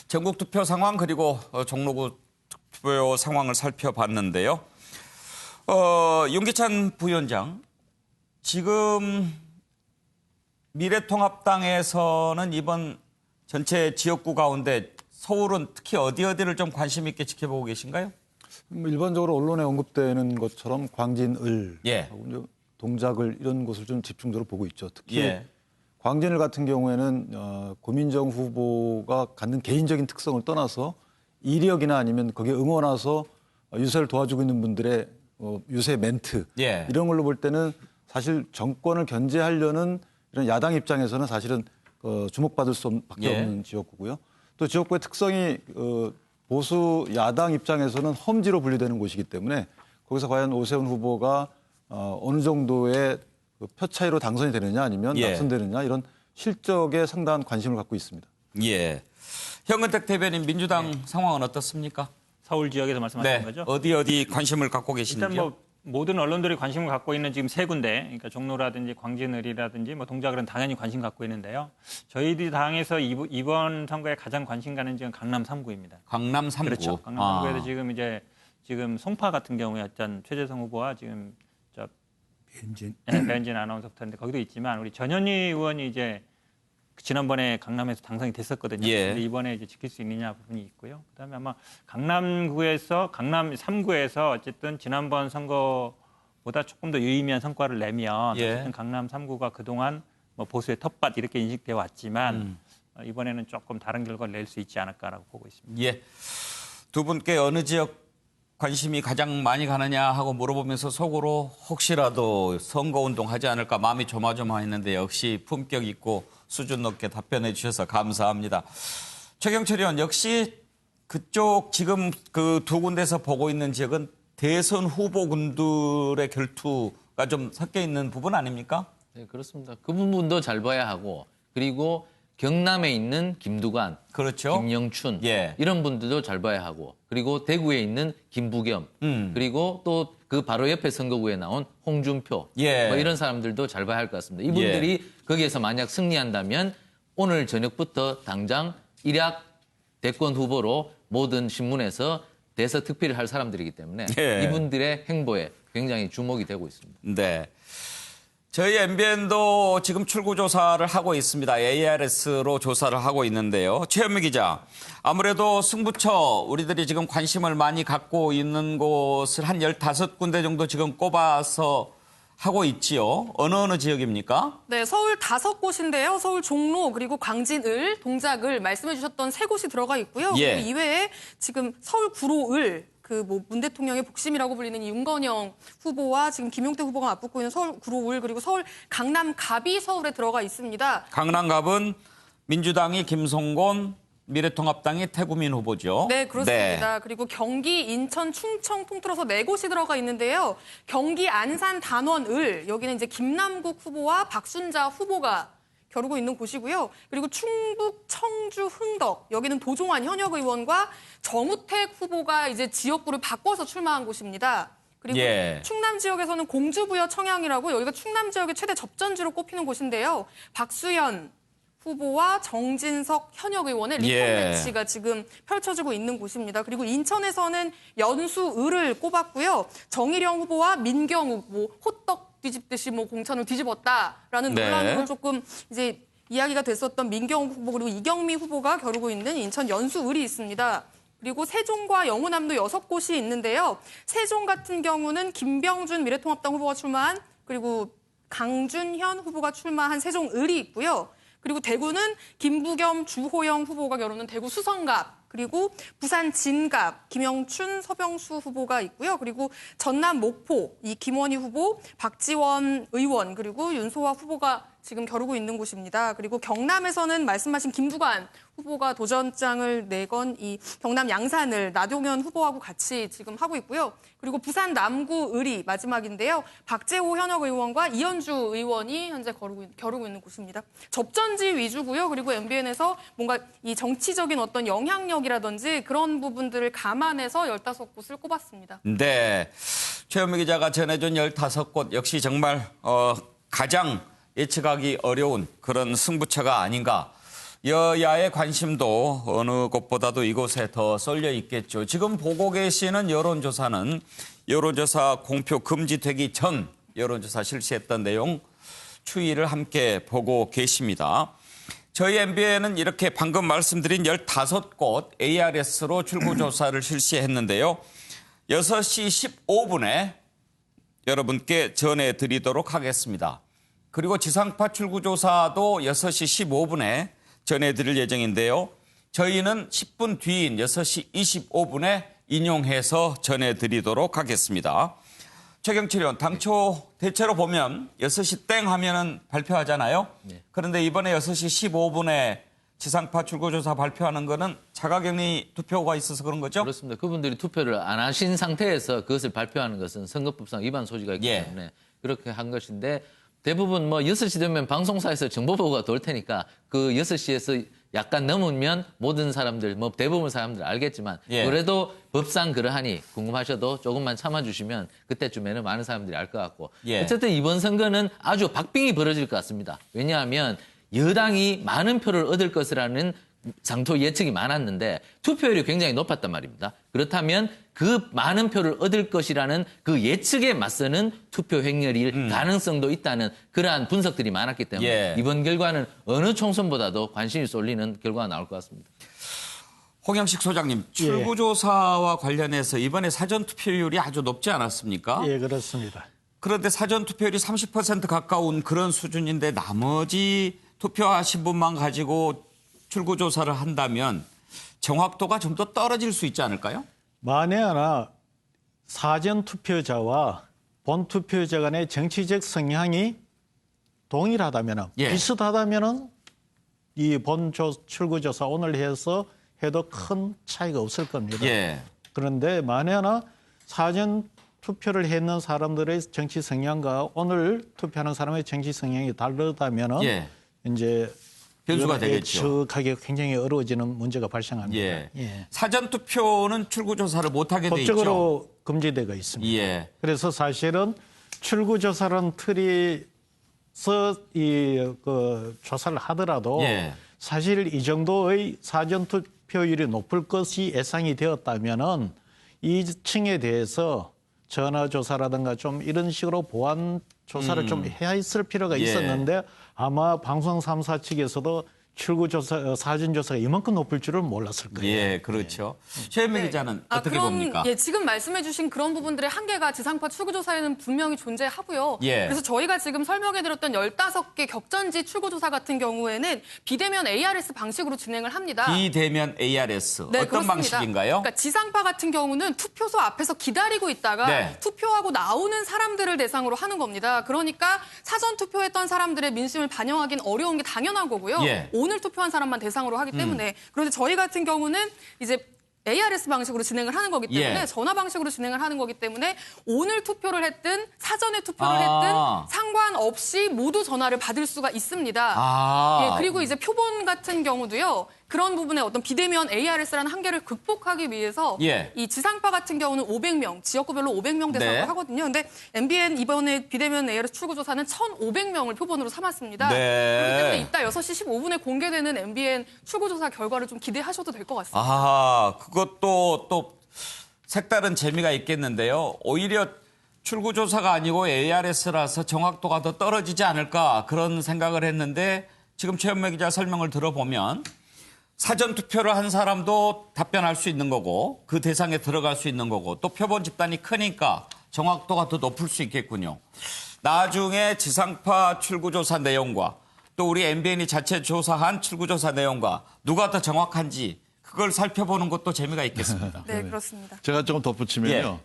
전국 투표 상황 그리고 종로구 투표 상황을 살펴봤는데요. 윤기찬 부위원장, 지금 미래통합당에서는 이번 전체 지역구 가운데 서울은 특히 어디를 좀 관심 있게 지켜보고 계신가요? 일반적으로 언론에 언급되는 것처럼 광진을, 예. 동작을 이런 곳을 좀 집중적으로 보고 있죠. 특히 예. 광진을 같은 경우에는 고민정 후보가 갖는 개인적인 특성을 떠나서 이력이나 아니면 거기에 응원와서 유세를 도와주고 있는 분들의 유세 멘트 예. 이런 걸로 볼 때는 사실 정권을 견제하려는 이런 야당 입장에서는 사실은 주목받을 수밖에 없는 지역구고요. 또 지역구의 특성이 보수 야당 입장에서는 험지로 분류되는 곳이기 때문에 거기서 과연 오세훈 후보가 어느 정도의 표 차이로 당선이 되느냐 아니면 낙선되느냐 이런 실적에 상당한 관심을 갖고 있습니다. 예. 현근택 대변인, 민주당 상황은 어떻습니까? 서울 지역에서 말씀하시는 거죠? 어디 관심을 갖고 계시는지요? 일단 모든 언론들이 관심을 갖고 있는 지금 세 군데, 그러니까 종로라든지 광진을이라든지 동작은 당연히 관심 갖고 있는데요. 저희들 당에서 이번 선거에 가장 관심 가는 지역은 강남 3구입니다. 강남 3구. 그렇죠. 강남 3구에서 지금 송파 같은 경우에 어떤 최재성 후보와 지금 배현진 아나운서부터 했는데 거기도 있지만 우리 전현희 의원이 이제 지난번에 강남에서 당선이 됐었거든요. 근데 이번에 이제 지킬 수 있느냐 부분이 있고요. 그다음에 아마 강남 3구에서 어쨌든 지난번 선거보다 조금 더 유의미한 성과를 내면 어쨌든 강남 3구가 그동안 보수의 텃밭 이렇게 인식되어 왔지만 이번에는 조금 다른 결과를 낼 수 있지 않을까라고 보고 있습니다. 예. 두 분께 어느 지역 관심이 가장 많이 가느냐 하고 물어보면서 속으로 혹시라도 선거운동 하지 않을까 마음이 조마조마했는데 역시 품격 있고 수준 높게 답변해 주셔서 감사합니다. 최경철 의원, 역시 그쪽 지금 그 두 군데서 보고 있는 지역은 대선 후보군들의 결투가 좀 섞여 있는 부분 아닙니까? 네, 그렇습니다. 그 부분도 잘 봐야 하고, 그리고 경남에 있는 김두관, 그렇죠. 김영춘 예. 이런 분들도 잘 봐야 하고, 그리고 대구에 있는 김부겸, 그리고 또 그 바로 옆에 선거구에 나온 홍준표, 이런 사람들도 잘 봐야 할 것 같습니다. 이분들이 거기에서 만약 승리한다면 오늘 저녁부터 당장 일약 대권 후보로 모든 신문에서 대서특필을 할 사람들이기 때문에 이분들의 행보에 굉장히 주목이 되고 있습니다. 네. 저희 MBN도 지금 출구조사를 하고 있습니다. ARS로 조사를 하고 있는데요. 최현미 기자, 아무래도 승부처 우리들이 지금 관심을 많이 갖고 있는 곳을 한 15군데 정도 지금 꼽아서 하고 있지요. 어느 지역입니까? 네, 서울 5곳인데요. 서울 종로, 그리고 광진을, 동작을 말씀해 주셨던 3곳이 들어가 있고요. 그리고 이외에 지금 서울 구로을, 문 대통령의 복심이라고 불리는 윤건영 후보와 지금 김용태 후보가 맞붙고 있는 서울 구로울, 그리고 서울 강남갑이 서울에 들어가 있습니다. 강남갑은 민주당이 김성곤, 미래통합당이 태구민 후보죠. 네, 그렇습니다. 그리고 경기, 인천, 충청 통틀어서 4곳이 들어가 있는데요. 경기, 안산, 단원, 을, 여기는 이제 김남국 후보와 박순자 후보가 겨루고 있는 곳이고요. 그리고 충북, 청주, 흥덕, 여기는 도종환 현역 의원과 정우택 후보가 이제 지역구를 바꿔서 출마한 곳입니다. 그리고 충남 지역에서는 공주부여 청양이라고 여기가 충남 지역의 최대 접전지로 꼽히는 곳인데요. 박수현 후보와 정진석 현역 의원의 리턴 매치가 지금 펼쳐지고 있는 곳입니다. 그리고 인천에서는 연수을을 꼽았고요. 정일영 후보와 민경욱, 호떡 뒤집듯이 공천을 뒤집었다라는 논란으로 조금 이제 이야기가 됐었던 민경욱 후보 그리고 이경미 후보가 겨루고 있는 인천 연수을이 있습니다. 그리고 세종과 영호남도 6곳이 있는데요. 세종 같은 경우는 김병준 미래통합당 후보가 출마한, 그리고 강준현 후보가 출마한 세종을이 있고요. 그리고 대구는 김부겸, 주호영 후보가 겨루는 대구 수성갑, 그리고 부산 진갑, 김영춘, 서병수 후보가 있고요. 그리고 전남 목포, 이 김원희 후보, 박지원 의원, 그리고 윤소아 후보가 지금 겨루고 있는 곳입니다. 그리고 경남에서는 말씀하신 김두관 후보가 도전장을 내건 이 경남 양산을 나동현 후보하고 같이 지금 하고 있고요. 그리고 부산 남구 을이 마지막인데요. 박재호 현역 의원과 이현주 의원이 현재 겨루고 있는 곳입니다. 접전지 위주고요. 그리고 MBN에서 뭔가 이 정치적인 어떤 영향력이라든지 그런 부분들을 감안해서 15곳을 꼽았습니다. 네. 최현미 기자가 전해준 15곳 역시 정말 가장 예측하기 어려운 그런 승부처가 아닌가 여야의 관심도 어느 곳보다도 이곳에 더 쏠려 있겠죠. 지금 보고 계시는 여론조사는 여론조사 공표 금지되기 전 여론조사 실시했던 내용 추이를 함께 보고 계십니다. 저희 MBN은 이렇게 방금 말씀드린 15곳 ARS로 출구조사를 실시했는데요. 6시 15분에 여러분께 전해드리도록 하겠습니다. 그리고 지상파 출구조사도 6시 15분에 전해드릴 예정인데요. 저희는 10분 뒤인 6시 25분에 인용해서 전해드리도록 하겠습니다. 최경철 의원, 당초 대체로 보면 6시 땡 하면은 발표하잖아요. 네. 그런데 이번에 6시 15분에 지상파 출구조사 발표하는 거는 자가격리 투표가 있어서 그런 거죠? 그렇습니다. 그분들이 투표를 안 하신 상태에서 그것을 발표하는 것은 선거법상 위반 소지가 있기 때문에 그렇게 한 것인데 대부분 뭐 6시 되면 방송사에서 정보보고가 돌 테니까 그 6시에서 약간 넘으면 모든 사람들, 뭐 대부분 사람들 알겠지만 그래도 법상 그러하니 궁금하셔도 조금만 참아주시면 그때쯤에는 많은 사람들이 알 것 같고 어쨌든 이번 선거는 아주 박빙이 벌어질 것 같습니다. 왜냐하면 여당이 많은 표를 얻을 것이라는 상토 예측이 많았는데 투표율이 굉장히 높았단 말입니다. 그렇다면 그 많은 표를 얻을 것이라는 그 예측에 맞서는 투표 횡렬일 가능성도 있다는 그러한 분석들이 많았기 때문에 이번 결과는 어느 총선보다도 관심이 쏠리는 결과가 나올 것 같습니다. 홍영식 소장님, 출구조사와 관련해서 이번에 사전투표율이 아주 높지 않았습니까? 예, 그렇습니다. 그런데 사전투표율이 30% 가까운 그런 수준인데 나머지 투표하신 분만 가지고 출구조사를 한다면 정확도가 좀 더 떨어질 수 있지 않을까요? 만에 하나 사전투표자와 본투표자 간의 정치적 성향이 동일하다면, 비슷하다면 이 출구조사 오늘 해도 큰 차이가 없을 겁니다. 그런데 만에 하나 사전투표를 했는 사람들의 정치 성향과 오늘 투표하는 사람의 정치 성향이 다르다면 이제 변수가 되겠죠. 예측하기 굉장히 어려워지는 문제가 발생합니다. 사전투표는 출구조사를 못하게 돼 있죠. 법적으로 금지되어 있습니다. 그래서 사실은 출구조사라는 틀에서 조사를 하더라도 사실 이 정도의 사전투표율이 높을 것이 예상이 되었다면은 이 층에 대해서 전화조사라든가 좀 이런 식으로 보완 조사를 좀 해야 있을 필요가 있었는데 아마 방송 3사 측에서도 출구조사, 사전조사가 이만큼 높을 줄은 몰랐을 거예요. 그렇죠. 최현미 기자는 어떻게 봅니까? 지금 말씀해 주신 그런 부분들의 한계가 지상파 출구조사에는 분명히 존재하고요. 그래서 저희가 지금 설명해드렸던 15개 격전지 출구조사 같은 경우에는 비대면 ARS 방식으로 진행을 합니다. 비대면 ARS. 어떤 그렇습니다. 방식인가요? 그러니까 지상파 같은 경우는 투표소 앞에서 기다리고 있다가 투표하고 나오는 사람들을 대상으로 하는 겁니다. 그러니까 사전 투표했던 사람들의 민심을 반영하기는 어려운 게 당연한 거고요. 오늘 투표한 사람만 대상으로 하기 때문에. 그런데 저희 같은 경우는 이제 ARS 방식으로 진행을 하는 거기 때문에 전화 방식으로 진행을 하는 거기 때문에 오늘 투표를 했든 사전에 투표를 했든 상관없이 모두 전화를 받을 수가 있습니다. 그리고 이제 표본 같은 경우도요. 그런 부분에 어떤 비대면 ARS라는 한계를 극복하기 위해서 이 지상파 같은 경우는 500명, 지역구별로 500명 대상으로 하거든요. 근데 MBN 이번에 비대면 ARS 출구조사는 1,500명을 표본으로 삼았습니다. 그렇기 때문에 이따 6시 15분에 공개되는 MBN 출구조사 결과를 좀 기대하셔도 될 것 같습니다. 그것도 또 색다른 재미가 있겠는데요. 오히려 출구조사가 아니고 ARS라서 정확도가 더 떨어지지 않을까 그런 생각을 했는데 지금 최현미 기자 설명을 들어보면 사전투표를 한 사람도 답변할 수 있는 거고 그 대상에 들어갈 수 있는 거고 또 표본 집단이 크니까 정확도가 더 높을 수 있겠군요. 나중에 지상파 출구조사 내용과 또 우리 MBN이 자체 조사한 출구조사 내용과 누가 더 정확한지 그걸 살펴보는 것도 재미가 있겠습니다. 네, 그렇습니다. 제가 조금 덧붙이면요.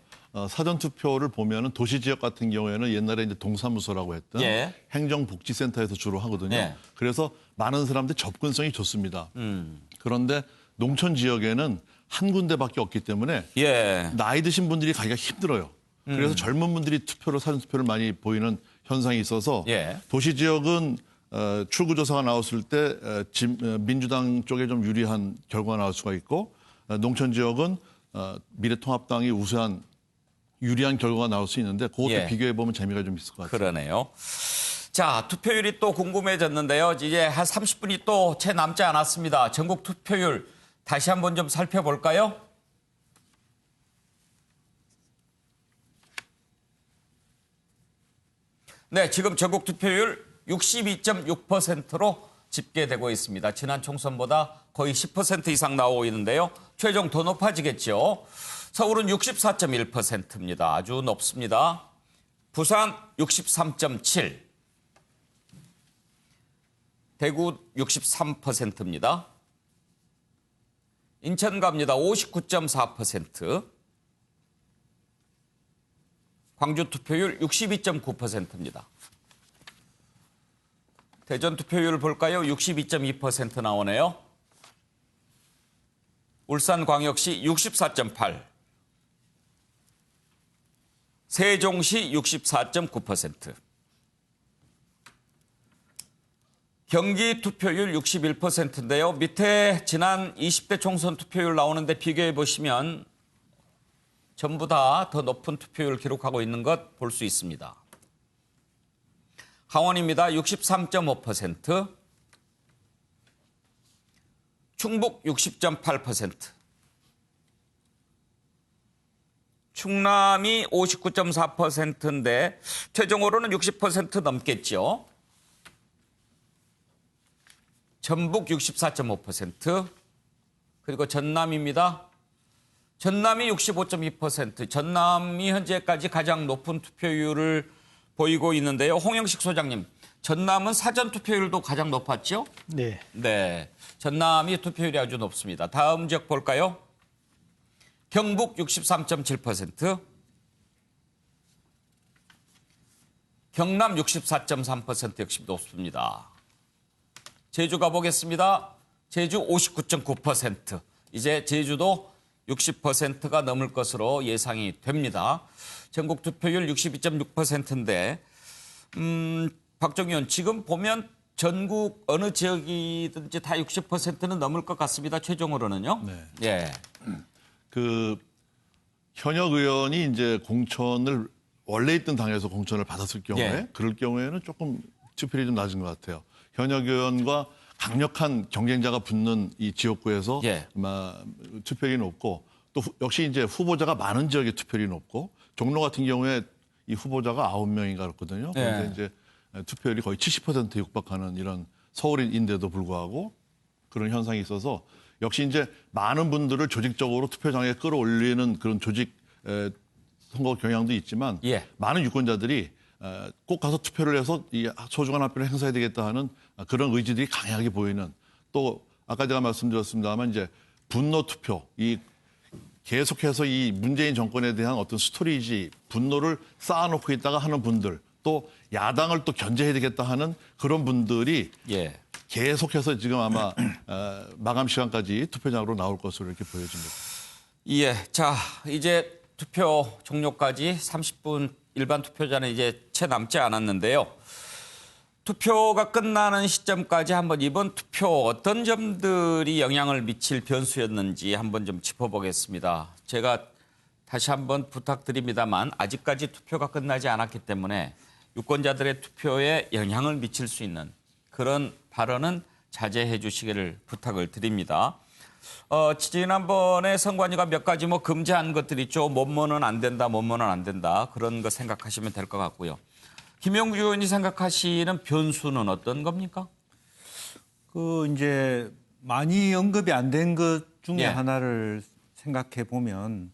사전투표를 보면은 도시지역 같은 경우에는 옛날에 이제 동사무소라고 했던 행정복지센터에서 주로 하거든요. 그래서 많은 사람들이 접근성이 좋습니다. 그런데 농촌 지역에는 한 군데밖에 없기 때문에 나이 드신 분들이 가기가 힘들어요. 그래서 젊은 분들이 사전투표를 많이 보이는 현상이 있어서 도시지역은 출구조사가 나왔을 때 민주당 쪽에 좀 유리한 결과가 나올 수가 있고 농촌 지역은 미래통합당이 우세한 유리한 결과가 나올 수 있는데 그것도 비교해 보면 재미가 좀 있을 것 같아요. 그러네요. 자, 투표율이 또 궁금해졌는데요. 이제 한 30분이 또 채 남지 않았습니다. 전국 투표율 다시 한번 좀 살펴볼까요? 네, 지금 전국 투표율 62.6%로 집계되고 있습니다. 지난 총선보다 거의 10% 이상 나오고 있는데요. 최종 더 높아지겠죠. 서울은 64.1%입니다. 아주 높습니다. 부산 63.7%, 대구 63%입니다. 인천 갑니다. 59.4%, 광주 투표율 62.9%입니다. 대전 투표율 볼까요? 62.2% 나오네요. 울산광역시 64.8%, 세종시 64.9%, 경기 투표율 61%인데요. 밑에 지난 20대 총선 투표율 나오는데 비교해 보시면 전부 다 더 높은 투표율 기록하고 있는 것 볼 수 있습니다. 강원입니다. 63.5%, 충북 60.8%, 충남이 59.4%인데 최종으로는 60% 넘겠죠. 전북 64.5%, 그리고 전남입니다. 전남이 65.2%, 전남이 현재까지 가장 높은 투표율을 보이고 있는데요. 홍영식 소장님, 전남은 사전 투표율도 가장 높았죠? 네. 네, 전남이 투표율이 아주 높습니다. 다음 지역 볼까요? 경북 63.7%, 경남 64.3% 역시 높습니다. 제주 가보겠습니다. 제주 59.9%. 이제 제주도 60%가 넘을 것으로 예상이 됩니다. 전국 투표율 62.6%인데 박정희 의원, 지금 보면 전국 어느 지역이든지 다 60%는 넘을 것 같습니다. 최종으로는요. 네. 예. 그 현역 의원이 이제 공천을 원래 있던 당에서 공천을 받았을 경우에 예. 그럴 경우에는 조금 투표율이 좀 낮은 것 같아요. 현역 의원과 강력한 경쟁자가 붙는 이 지역구에서 예. 아마 투표율이 높고 또 역시 이제 후보자가 많은 지역의 투표율이 높고 종로 같은 경우에 이 후보자가 9명인가 그렇거든요. 예. 그런데 이제 투표율이 거의 70%에 육박하는 이런 서울인데도 불구하고 그런 현상이 있어서 역시 이제 많은 분들을 조직적으로 투표장에 끌어올리는 그런 조직 선거 경향도 있지만 예. 많은 유권자들이 꼭 가서 투표를 해서 이 소중한 한 표를 행사해야 되겠다 하는 그런 의지들이 강하게 보이는, 또 아까 제가 말씀드렸습니다만 이제 분노 투표, 이 계속해서 이 문재인 정권에 대한 어떤 스토리지 분노를 쌓아놓고 있다가 하는 분들, 또 야당을 또 견제해야 되겠다 하는 그런 분들이 예. 계속해서 지금 아마 마감 시간까지 투표장으로 나올 것으로 이렇게 보여집니다. 예. 자, 이제 투표 종료까지 30분, 일반 투표자는 이제 채 남지 않았는데요. 투표가 끝나는 시점까지 한번 이번 투표 어떤 점들이 영향을 미칠 변수였는지 한번 좀 짚어보겠습니다. 제가 다시 한번 부탁드립니다만 아직까지 투표가 끝나지 않았기 때문에 유권자들의 투표에 영향을 미칠 수 있는 그런 발언은 자제해 주시기를 부탁을 드립니다. 지난번에 선관위가 몇 가지 금지한 것들이 있죠. 뭐뭐는 안 된다, 뭐뭐는 안 된다. 그런 거 생각하시면 될 것 같고요. 김영주 의원이 생각하시는 변수는 어떤 겁니까? 이제 많이 언급이 안 된 것 중에 예. 하나를 생각해 보면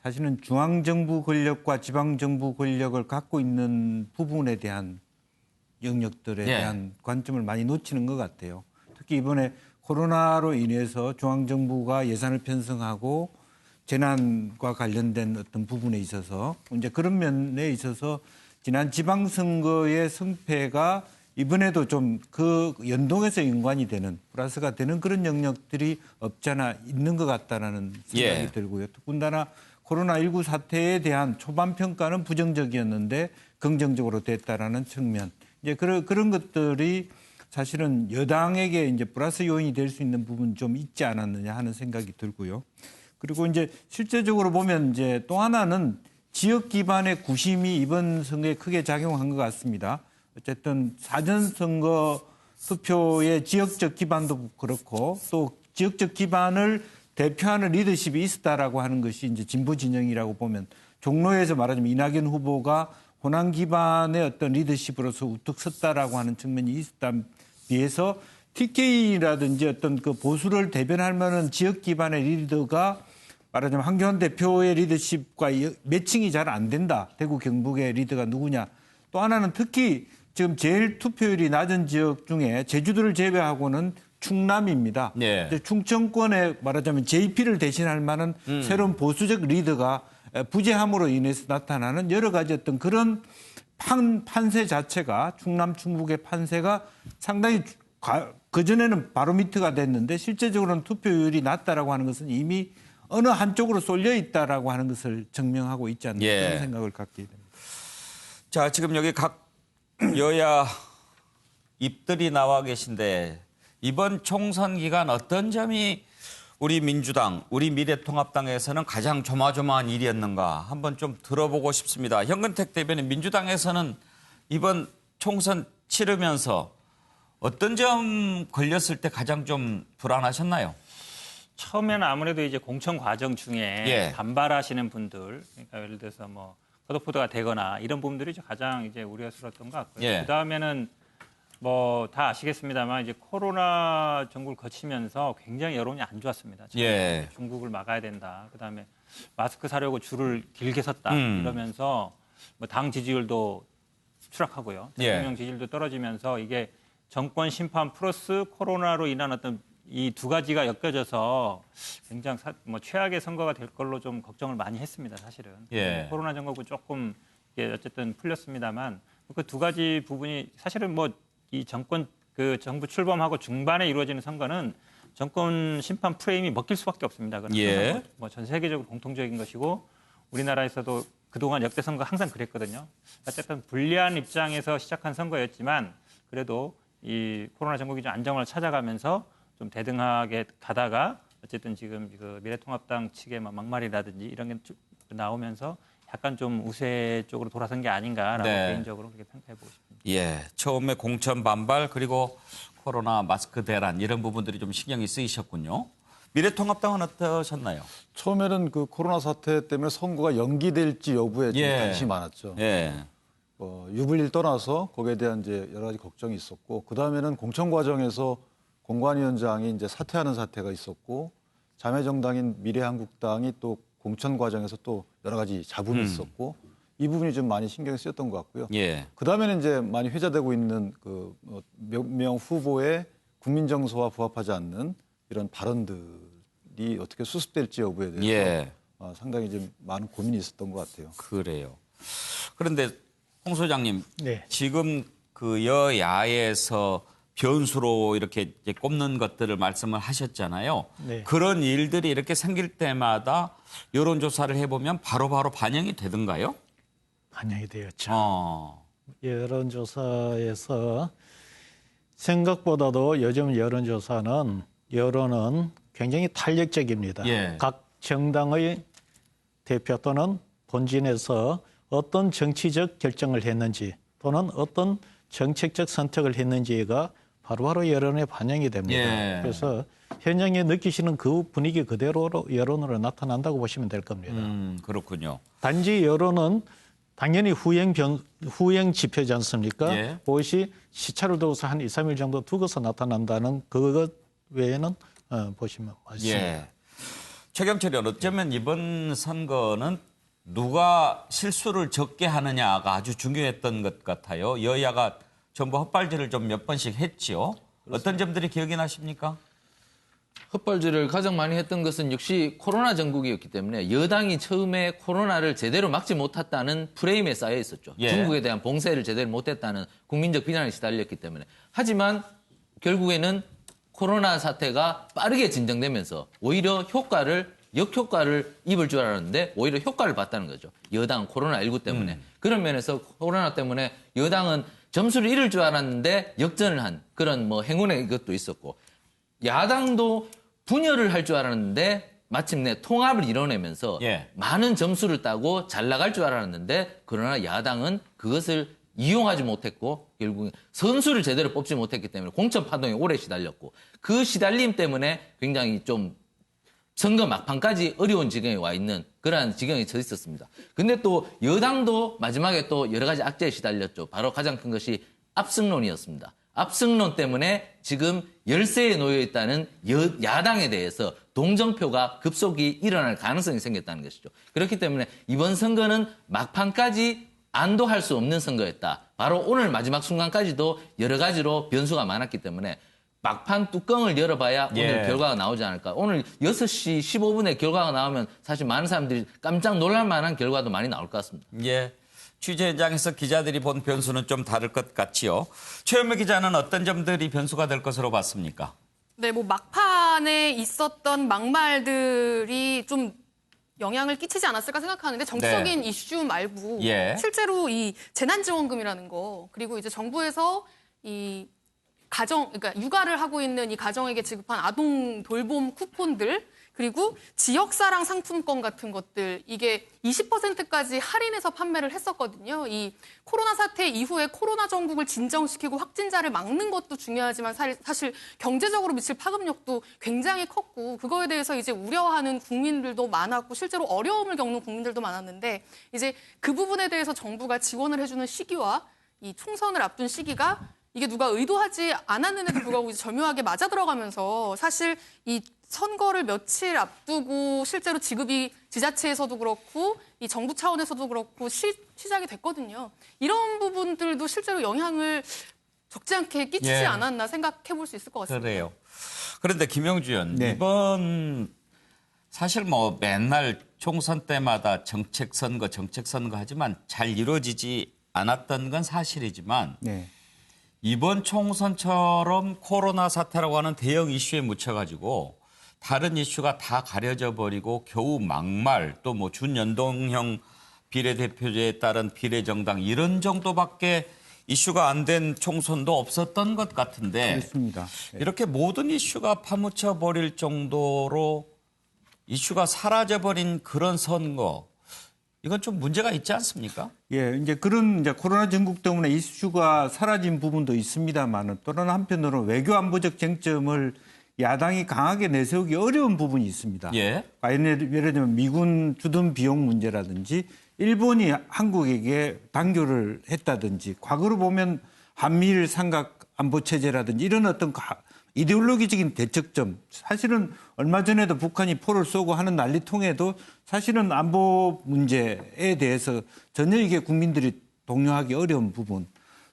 사실은 중앙정부 권력과 지방정부 권력을 갖고 있는 부분에 대한 영역들에 예. 대한 관점을 많이 놓치는 것 같아요. 특히 이번에 코로나로 인해서 중앙정부가 예산을 편성하고 재난과 관련된 어떤 부분에 있어서 이제 그런 면에 있어서 지난 지방선거의 승패가 이번에도 좀 그 연동해서 연관이 되는 플러스가 되는 그런 영역들이 없잖아 있는 것 같다라는 생각이 예. 들고요. 더군다나 코로나19 사태에 대한 초반 평가는 부정적이었는데 긍정적으로 됐다라는 측면. 이제 그런 것들이 사실은 여당에게 이제 플러스 요인이 될 수 있는 부분 좀 있지 않았느냐 하는 생각이 들고요. 그리고 이제 실제적으로 보면 이제 또 하나는 지역 기반의 구심이 이번 선거에 크게 작용한 것 같습니다. 어쨌든 사전선거 투표의 지역적 기반도 그렇고 또 지역적 기반을 대표하는 리더십이 있었다라고 하는 것이 이제 진보 진영이라고 보면 종로에서 말하자면 이낙연 후보가 호남 기반의 어떤 리더십으로서 우뚝 섰다라고 하는 측면이 있었다 비해서 TK라든지 어떤 그 보수를 대변할 만한 지역 기반의 리더가 말하자면 황교안 대표의 리더십과 매칭이 잘 안 된다. 대구 경북의 리더가 누구냐. 또 하나는 특히 지금 제일 투표율이 낮은 지역 중에 제주도를 제외하고는 충남입니다. 네. 충청권에 말하자면 JP를 대신할 만한 새로운 보수적 리더가 부재함으로 인해서 나타나는 여러 가지 어떤 그런 판세 자체가 충남 충북의 판세가 상당히 그전에는 바로미터가 됐는데 실제적으로는 투표율이 낮다라고 하는 것은 이미 어느 한쪽으로 쏠려 있다라고 하는 것을 증명하고 있지 않나 그런 생각을 갖게 됩니다. 자, 지금 여기 각 여야 입들이 나와 계신데 이번 총선 기간 어떤 점이 우리 민주당, 우리 미래통합당에서는 가장 조마조마한 일이었는가 한번 좀 들어보고 싶습니다. 현근택 대변인, 민주당에서는 이번 총선 치르면서 어떤 점 걸렸을 때 가장 좀 불안하셨나요? 처음에는 아무래도 이제 공천 과정 중에 반발하시는 분들, 그러니까 예를 들어서 뭐 거듭포도가 되거나 이런 부분들이 가장 이제 우려스러웠던 것 같고요. 그 다음에는 뭐 다 아시겠습니다만 이제 코로나 정국을 거치면서 굉장히 여론이 안 좋았습니다. 중국을 막아야 된다. 그 다음에 마스크 사려고 줄을 길게 섰다 이러면서 뭐 당 지지율도 추락하고요. 대통령 지지율도 떨어지면서 이게 정권 심판 플러스 코로나로 인한 어떤 이 두 가지가 엮여져서 굉장히 뭐 최악의 선거가 될 걸로 좀 걱정을 많이 했습니다, 사실은. 코로나 정국은 조금 이게 어쨌든 풀렸습니다만 그 두 가지 부분이 사실은 뭐 이 정권 그 정부 출범하고 중반에 이루어지는 선거는 정권 심판 프레임이 먹힐 수밖에 없습니다. 그건 뭐 전 세계적으로 공통적인 것이고 우리나라에서도 그동안 역대 선거 항상 그랬거든요. 어쨌든 불리한 입장에서 시작한 선거였지만 그래도 이 코로나 정국이 좀 안정을 찾아가면서 좀 대등하게 가다가 어쨌든 지금 그 미래통합당 측의 막말이라든지 이런 게 나오면서 약간 좀 우세 쪽으로 돌아선 게 아닌가라고 개인적으로 그렇게 평가해보고 싶습니다. 처음에 공천 반발 그리고 코로나 마스크 대란 이런 부분들이 좀 신경이 쓰이셨군요. 미래통합당은 어떠셨나요? 처음에는 그 코로나 사태 때문에 선거가 연기될지 여부에 좀 관심이 많았죠. 유불리를 떠나서 거기에 대한 이제 여러 가지 걱정이 있었고 그 다음에는 공천 과정에서 공관위원장이 이제 사퇴하는 사태가 있었고 자매정당인 미래한국당이 또 공천 과정에서 또 여러 가지 잡음이 있었고 이 부분이 좀 많이 신경이 쓰였던 것 같고요. 그 다음에는 이제 많이 회자되고 있는 그 몇 명 후보의 국민 정서와 부합하지 않는 이런 발언들이 어떻게 수습될지 여부에 대해서 상당히 좀 많은 고민이 있었던 것 같아요. 그래요. 그런데 홍 소장님, 지금 그 여야에서 변수로 이렇게 이제 꼽는 것들을 말씀을 하셨잖아요. 그런 일들이 이렇게 생길 때마다 여론조사를 해보면 바로바로 반영이 되던가요? 반영이 되었죠. 여론조사에서 생각보다도 요즘 여론조사는 여론은 굉장히 탄력적입니다. 각 정당의 대표 또는 본진에서 어떤 정치적 결정을 했는지 또는 어떤 정책적 선택을 했는지가 바로바로 여론에 반영이 됩니다. 그래서 현장에 느끼시는 그 분위기 그대로 여론으로 나타난다고 보시면 될 겁니다. 그렇군요. 단지 여론은 당연히 후행 지표지 않습니까? 그것이 시차를 두고서 한 2, 3일 정도 두고서 나타난다는 그것 외에는 보시면 맞습니다. 최경철 의원, 어쩌면 이번 선거는 누가 실수를 적게 하느냐가 아주 중요했던 것 같아요. 여야가 전부 헛발질을 좀 몇 번씩 했지요. 어떤 점들이 기억이 나십니까? 헛발질을 가장 많이 했던 것은 역시 코로나 전국이었기 때문에 여당이 처음에 코로나를 제대로 막지 못했다는 프레임에 쌓여 있었죠. 중국에 대한 봉쇄를 제대로 못했다는 국민적 비난에 시달렸기 때문에. 하지만 결국에는 코로나 사태가 빠르게 진정되면서 오히려 역효과를 입을 줄 알았는데 오히려 효과를 봤다는 거죠. 여당 코로나19 때문에. 그런 면에서 코로나 때문에 여당은 점수를 잃을 줄 알았는데 역전을 한 그런 뭐 행운의 것도 있었고 야당도 분열을 할 줄 알았는데 마침내 통합을 이뤄내면서 많은 점수를 따고 잘 나갈 줄 알았는데 그러나 야당은 그것을 이용하지 못했고 결국에 선수를 제대로 뽑지 못했기 때문에 공천 파동에 오래 시달렸고 그 시달림 때문에 굉장히 좀 선거 막판까지 어려운 지경에 와 있는 그러한 지경에 서 있었습니다. 근데 또 여당도 마지막에 또 여러 가지 악재에 시달렸죠. 바로 가장 큰 것이 압승론이었습니다. 압승론 때문에 지금 열세에 놓여 있다는 야당에 대해서 동정표가 급속히 일어날 가능성이 생겼다는 것이죠. 그렇기 때문에 이번 선거는 막판까지 안도할 수 없는 선거였다. 바로 오늘 마지막 순간까지도 여러 가지로 변수가 많았기 때문에 막판 뚜껑을 열어봐야 오늘 결과가 나오지 않을까. 오늘 6시 15분에 결과가 나오면 사실 많은 사람들이 깜짝 놀랄 만한 결과도 많이 나올 것 같습니다. 예. 취재 현장에서 기자들이 본 변수는 좀 다를 것 같지요. 최현미 기자는 어떤 점들이 변수가 될 것으로 봤습니까? 네, 뭐 막판에 있었던 막말들이 좀 영향을 끼치지 않았을까 생각하는데 정치적인 이슈 말고 실제로 이 재난지원금이라는 거 그리고 이제 정부에서 이 그러니까 육아를 하고 있는 이 가정에게 지급한 아동 돌봄 쿠폰들 그리고 지역사랑 상품권 같은 것들 이게 20%까지 할인해서 판매를 했었거든요. 이 코로나 사태 이후에 코로나 전국을 진정시키고 확진자를 막는 것도 중요하지만 사실 경제적으로 미칠 파급력도 굉장히 컸고 그거에 대해서 이제 우려하는 국민들도 많았고 실제로 어려움을 겪는 국민들도 많았는데 이제 그 부분에 대해서 정부가 지원을 해주는 시기와 이 총선을 앞둔 시기가 이게 누가 의도하지 않았는데도 불구하고 이제 절묘하게 맞아 들어가면서 사실 이 선거를 며칠 앞두고 실제로 지급이 지자체에서도 그렇고 이 정부 차원에서도 그렇고 시작이 됐거든요. 이런 부분들도 실제로 영향을 적지 않게 끼치지 않았나 생각해 볼 수 있을 것 같습니다. 그래요. 그런데 김영주 의원, 이번 사실 뭐 맨날 총선 때마다 정책 선거 하지만 잘 이루어지지 않았던 건 사실이지만 이번 총선처럼 코로나 사태라고 하는 대형 이슈에 묻혀가지고 다른 이슈가 다 가려져 버리고 겨우 막말 또 뭐 준연동형 비례대표제에 따른 비례정당 이런 정도밖에 이슈가 안 된 총선도 없었던 것 같은데 그렇습니다. 이렇게 모든 이슈가 파묻혀 버릴 정도로 이슈가 사라져 버린 그런 선거 이건 좀 문제가 있지 않습니까? 예, 이제 그런 이제 코로나 전국 때문에 이슈가 사라진 부분도 있습니다만은 또는 한편으로는 외교 안보적 쟁점을 야당이 강하게 내세우기 어려운 부분이 있습니다. 예를 들면 미군 주둔 비용 문제라든지 일본이 한국에게 단교를 했다든지 과거로 보면 한미일 삼각 안보 체제라든지 이런 어떤 이데올로기적인 대척점 사실은 얼마 전에도 북한이 포를 쏘고 하는 난리통에도 사실은 안보 문제에 대해서 전혀 이게 국민들이 동요하기 어려운 부분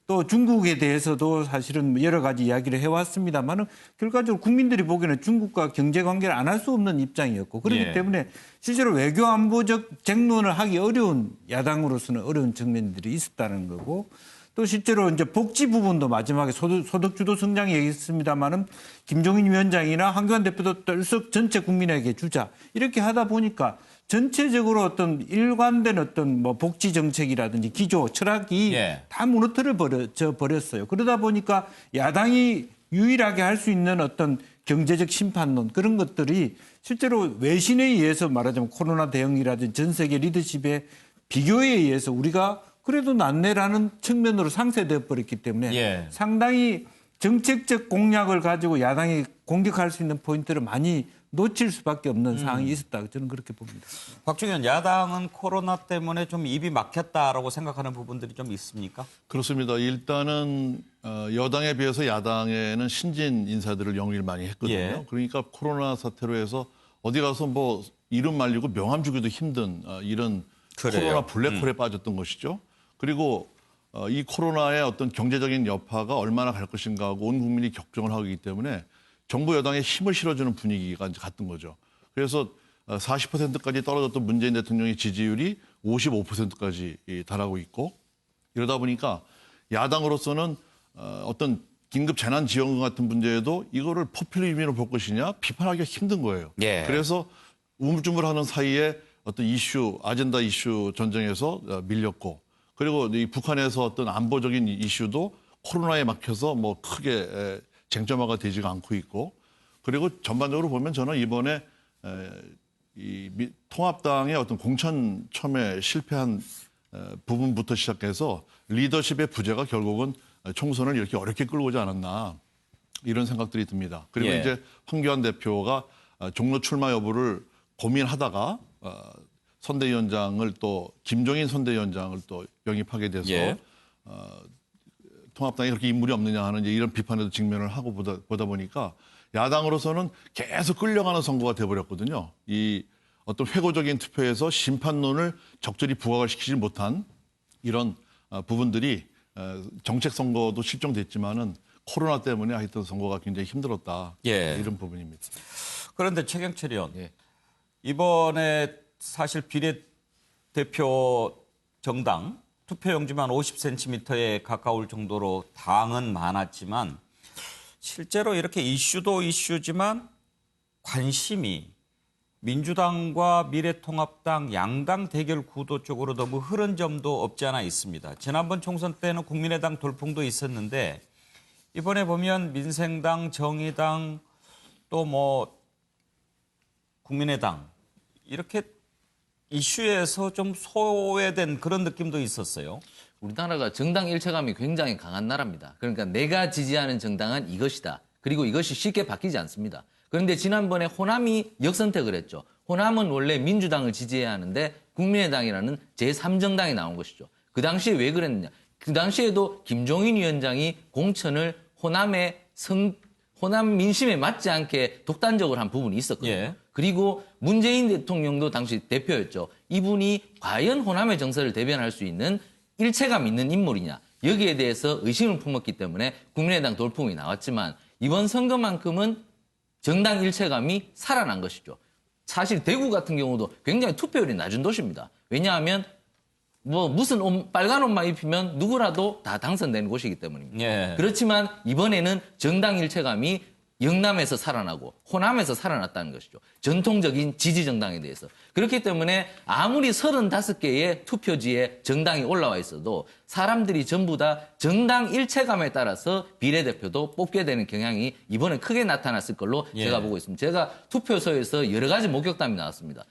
또 중국에 대해서도 사실은 여러 가지 이야기를 해왔습니다만은 결과적으로 국민들이 보기에는 중국과 경제 관계를 안 할 수 없는 입장이었고 그렇기 때문에 실제로 외교 안보적 쟁론을 하기 어려운 야당으로서는 어려운 측면들이 있었다는 거고 또 실제로 이제 복지 부분도 마지막에 소득주도 성장 얘기했습니다만은 김종인 위원장이나 황교안 대표도 떨썩 전체 국민에게 주자 이렇게 하다 보니까 전체적으로 어떤 일관된 어떤 뭐 복지 정책이라든지 기조 철학이 다 무너뜨려 버렸어요. 그러다 보니까 야당이 유일하게 할 수 있는 어떤 경제적 심판론 그런 것들이 실제로 외신에 의해서 말하자면 코로나 대응이라든지 전 세계 리더십의 비교에 의해서 우리가 그래도 낫네라는 측면으로 상쇄되어 버렸기 때문에 상당히 정책적 공약을 가지고 야당이 공격할 수 있는 포인트를 많이 놓칠 수밖에 없는 상황이 있었다. 저는 그렇게 봅니다. 박종현 야당은 코로나 때문에 좀 입이 막혔다라고 생각하는 부분들이 좀 있습니까? 그렇습니다. 일단은 여당에 비해서 야당에는 신진 인사들을 영입을 많이 했거든요. 그러니까 코로나 사태로 해서 어디 가서 뭐 이름 말리고 명함 주기도 힘든 이런 코로나 블랙홀에 빠졌던 것이죠. 그리고 이 코로나의 어떤 경제적인 여파가 얼마나 갈 것인가 하고 온 국민이 격정을 하기 때문에 정부 여당에 힘을 실어주는 분위기가 이제 갔던 거죠. 그래서 40%까지 떨어졌던 문재인 대통령의 지지율이 55%까지 달하고 있고 이러다 보니까 야당으로서는 어떤 긴급 재난지원금 같은 문제에도 이거를 포퓰리즘으로 볼 것이냐 비판하기가 힘든 거예요. 그래서 우물쭈물하는 사이에 어떤 이슈, 아젠다 이슈 전쟁에서 밀렸고 그리고 이 북한에서 어떤 안보적인 이슈도 코로나에 막혀서 뭐 크게 쟁점화가 되지가 않고 있고 그리고 전반적으로 보면 저는 이번에 이 통합당의 어떤 공천 첨에 실패한 부분부터 시작해서 리더십의 부재가 결국은 총선을 이렇게 어렵게 끌고 오지 않았나 이런 생각들이 듭니다. 그리고 예. 이제 황교안 대표가 종로 출마 여부를 고민하다가 선대위원장을 또 김종인 선대위원장을 또 영입하게 돼서 예. 통합당이 그렇게 인물이 없느냐 하는 이제 이런 비판에도 직면을 하고 보다 보니까 야당으로서는 계속 끌려가는 선거가 돼버렸거든요. 이 어떤 회고적인 투표에서 심판론을 적절히 부각을 시키지 못한 이런 부분들이 정책 선거도 실종됐지만은 코로나 때문에 하여튼 선거가 굉장히 힘들었다. 예. 이런 부분입니다. 그런데 최경철 의원, 이번에 사실 비례대표 정당 투표용지만 50cm에 가까울 정도로 당은 많았지만 실제로 이렇게 이슈도 이슈지만 관심이 민주당과 미래통합당 양당 대결 구도 쪽으로 너무 흐른 점도 없지 않아 있습니다. 지난번 총선 때는 국민의당 돌풍도 있었는데 이번에 보면 민생당, 정의당 또 뭐 국민의당 이렇게 이슈에서 좀 소외된 그런 느낌도 있었어요. 우리나라가 정당 일체감이 굉장히 강한 나라입니다. 그러니까 내가 지지하는 정당은 이것이다. 그리고 이것이 쉽게 바뀌지 않습니다. 그런데 지난번에 호남이 역선택을 했죠. 호남은 원래 민주당을 지지해야 하는데 국민의당이라는 제3정당이 나온 것이죠. 그 당시에 왜 그랬느냐. 그 당시에도 김종인 위원장이 공천을 호남 민심에 맞지 않게 독단적으로 한 부분이 있었거든요. 예. 그리고 문재인 대통령도 당시 대표였죠. 이분이 과연 호남의 정서를 대변할 수 있는 일체감 있는 인물이냐. 여기에 대해서 의심을 품었기 때문에 국민의당 돌풍이 나왔지만 이번 선거만큼은 정당 일체감이 살아난 것이죠. 사실 대구 같은 경우도 굉장히 투표율이 낮은 도시입니다. 왜냐하면 무슨 빨간 옷만 입히면 누구라도 다 당선되는 곳이기 때문입니다. 예. 그렇지만 이번에는 정당 일체감이 영남에서 살아나고 호남에서 살아났다는 것이죠. 전통적인 지지 정당에 대해서. 그렇기 때문에 아무리 35개의 투표지에 정당이 올라와 있어도 사람들이 전부 다 정당 일체감에 따라서 비례대표도 뽑게 되는 경향이 이번에 크게 나타났을 걸로 제가 보고 있습니다. 제가 투표소에서 여러 가지 목격담이 나왔습니다.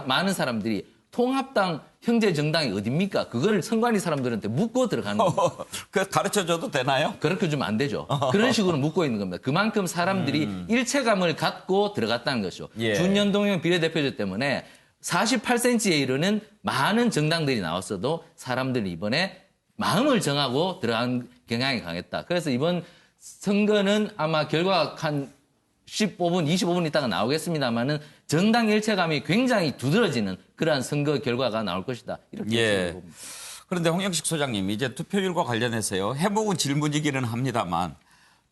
많은 사람들이 통합당 형제 정당이 어딥니까? 그걸 선관위 사람들한테 묻고 들어가는 겁니다. 그 가르쳐줘도 되나요? 그렇게 주면 안 되죠. 그런 식으로 묻고 있는 겁니다. 그만큼 사람들이 일체감을 갖고 들어갔다는 것이죠. 예. 준연동형 비례대표제 때문에 48cm에 이르는 많은 정당들이 나왔어도 사람들이 이번에 마음을 정하고 들어간 경향이 강했다. 그래서 이번 선거는 아마 결과가 한 15분, 25분 있다가 나오겠습니다만은 정당 일체감이 굉장히 두드러지는 그러한 선거 결과가 나올 것이다. 이렇게 예. 봅니다. 그런데 홍영식 소장님, 이제 투표율과 관련해서요. 해먹은 질문이기는 합니다만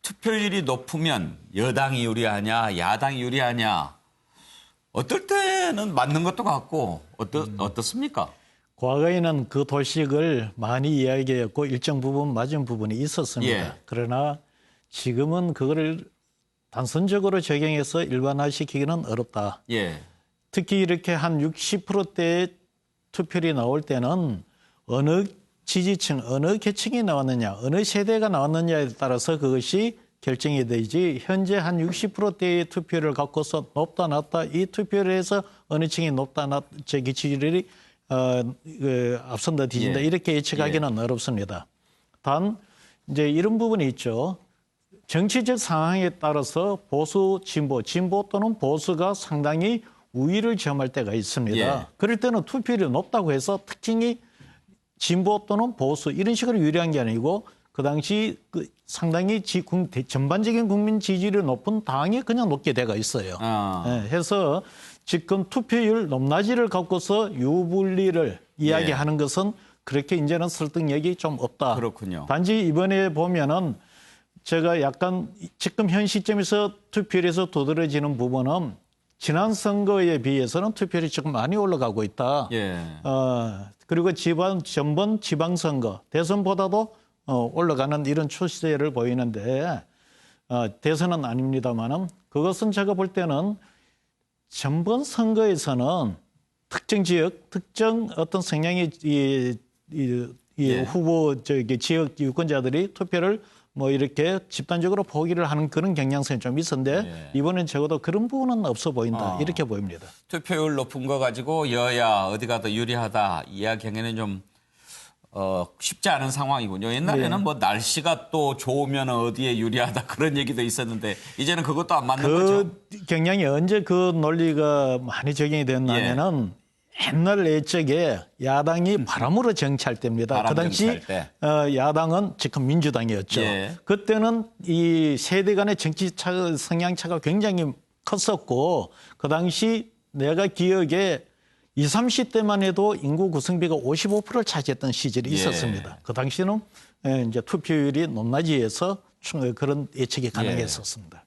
투표율이 높으면 여당이 유리하냐, 야당이 유리하냐. 어떨 때는 맞는 것도 같고 어떻습니까? 과거에는 그 도식을 많이 이야기했고 일정 부분 맞은 부분이 있었습니다. 예. 그러나 지금은 그거를 단선적으로 적용해서 일반화시키기는 어렵다. 예. 특히 이렇게 한 60%대의 투표율이 나올 때는 어느 지지층, 어느 계층이 나왔느냐, 어느 세대가 나왔느냐에 따라서 그것이 결정이 되지 현재 한 60%대의 투표를 갖고서 높다 낮다 이 투표율에서 어느 층이 높다 낮 저기 지지율이 앞선다 뒤진다 예. 이렇게 예측하기는 어렵습니다. 단 이제 이런 부분이 있죠. 정치적 상황에 따라서 보수, 진보 또는 보수가 상당히 우위를 점할 때가 있습니다. 예. 그럴 때는 투표율이 높다고 해서 특징이 진보 또는 보수 이런 식으로 유리한 게 아니고 그 당시 상당히 전반적인 국민 지지율이 높은 당이 그냥 높게 돼가 있어요. 예, 해서 지금 투표율 높낮이를 갖고서 유불리를 이야기하는 것은 그렇게 이제는 설득력이 좀 없다. 그렇군요. 단지 이번에 보면은 제가 약간 지금 현 시점에서 투표율에서 두드러지는 부분은 지난 선거에 비해서는 투표율이 조금 많이 올라가고 있다. 예. 그리고 전번 지방선거, 대선보다도 올라가는 이런 추세를 보이는데 대선은 아닙니다만은 그것은 제가 볼 때는 전번 선거에서는 특정 지역, 특정 어떤 성향의 이 후보 지역 유권자들이 투표를 뭐 이렇게 집단적으로 포기를 하는 그런 경향성이 좀 있었는데 이번엔 적어도 그런 부분은 없어 보인다. 이렇게 보입니다. 투표율 높은 거 가지고 여야 어디가 더 유리하다 이야기하기는 좀 쉽지 않은 상황이군요. 옛날에는 뭐 날씨가 또 좋으면 어디에 유리하다 그런 얘기도 있었는데 이제는 그것도 안 맞는 거죠. 경향이 언제 그 논리가 많이 적용이 됐냐면은 옛날 예적에 야당이 바람으로 정치할 때입니다. 바람 그 당시 정치할 때. 야당은 지금 민주당이었죠. 예. 그때는 이 세대 간의 정치 성향차가 굉장히 컸었고 그 당시 내가 기억에 20, 30대만 해도 인구 구성비가 55%를 차지했던 시절이 예. 있었습니다. 그 당시는 이제 투표율이 높낮이 해서 그런 예측이 가능했었습니다.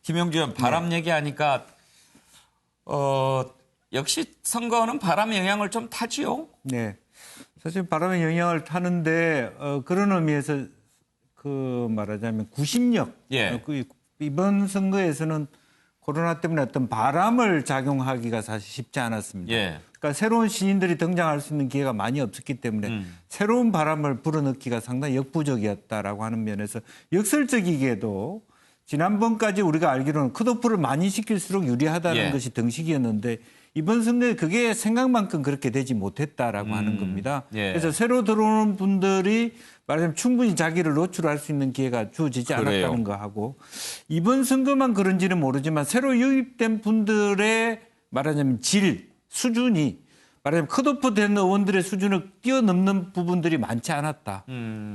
김영주 의원 바람 얘기하니까 역시 선거는 바람 영향을 좀 타지요. 네. 사실 바람의 영향을 타는데 그런 의미에서 그 말하자면 구심력. 예. 이번 선거에서는 코로나 때문에 어떤 바람을 작용하기가 사실 쉽지 않았습니다. 예. 그러니까 새로운 신인들이 등장할 수 있는 기회가 많이 없었기 때문에 새로운 바람을 불어넣기가 상당히 역부족이었다라고 하는 면에서 역설적이게도 지난번까지 우리가 알기로는 컷오프를 많이 시킬수록 유리하다는 예. 것이 등식이었는데 이번 선거에 그게 생각만큼 그렇게 되지 못했다라고 하는 겁니다. 예. 그래서 새로 들어오는 분들이 말하자면 충분히 자기를 노출할 수 있는 기회가 주어지지 그래요. 않았다는 거 하고 이번 선거만 그런지는 모르지만 새로 유입된 분들의 말하자면 질, 수준이 말하자면 컷오프 된 의원들의 수준을 뛰어넘는 부분들이 많지 않았다.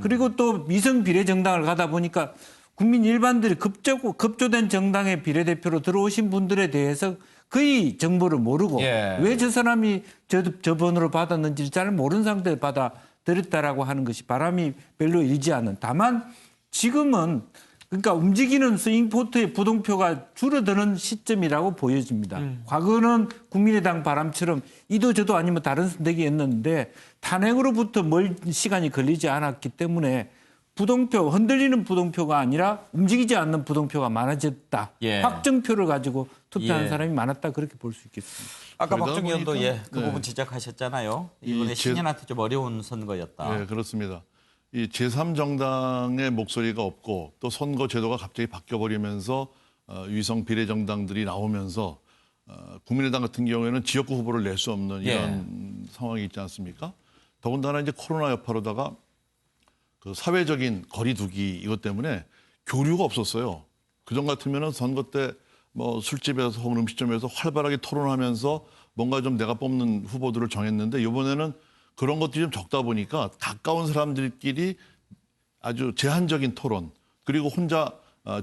그리고 또 미성 비례정당을 가다 보니까 국민 일반들이 급조된 정당의 비례대표로 들어오신 분들에 대해서 거의 정보를 모르고 예. 왜 저 사람이 저 번호를 받았는지 잘 모르는 상태에 받아들였다라고 하는 것이 바람이 별로 일지 않은. 다만 지금은 그러니까 움직이는 스윙포트의 부동표가 줄어드는 시점이라고 보여집니다. 과거는 국민의당 바람처럼 이도 저도 아니면 다른 선택이었는데 탄핵으로부터 멀 시간이 걸리지 않았기 때문에 부동표, 흔들리는 부동표가 아니라 움직이지 않는 부동표가 많아졌다. 예. 확정표를 가지고 투표하는 예. 사람이 많았다. 그렇게 볼 수 있겠습니다. 아까 그러다 박정 의원도 보니까, 그 부분 지적하셨잖아요. 이번에 신인한테 좀 어려운 선거였다. 네, 그렇습니다. 이 제3정당의 목소리가 없고 또 선거 제도가 갑자기 바뀌어버리면서 위성 비례정당들이 나오면서 국민의당 같은 경우에는 지역구 후보를 낼 수 없는 이런 상황이 있지 않습니까? 더군다나 이제 코로나 여파로다가 그 사회적인 거리두기 이것 때문에 교류가 없었어요. 그전 같으면은 선거 때 뭐 술집에서 혹은 음식점에서 활발하게 토론하면서 뭔가 좀 내가 뽑는 후보들을 정했는데 이번에는 그런 것들이 좀 적다 보니까 가까운 사람들끼리 아주 제한적인 토론 그리고 혼자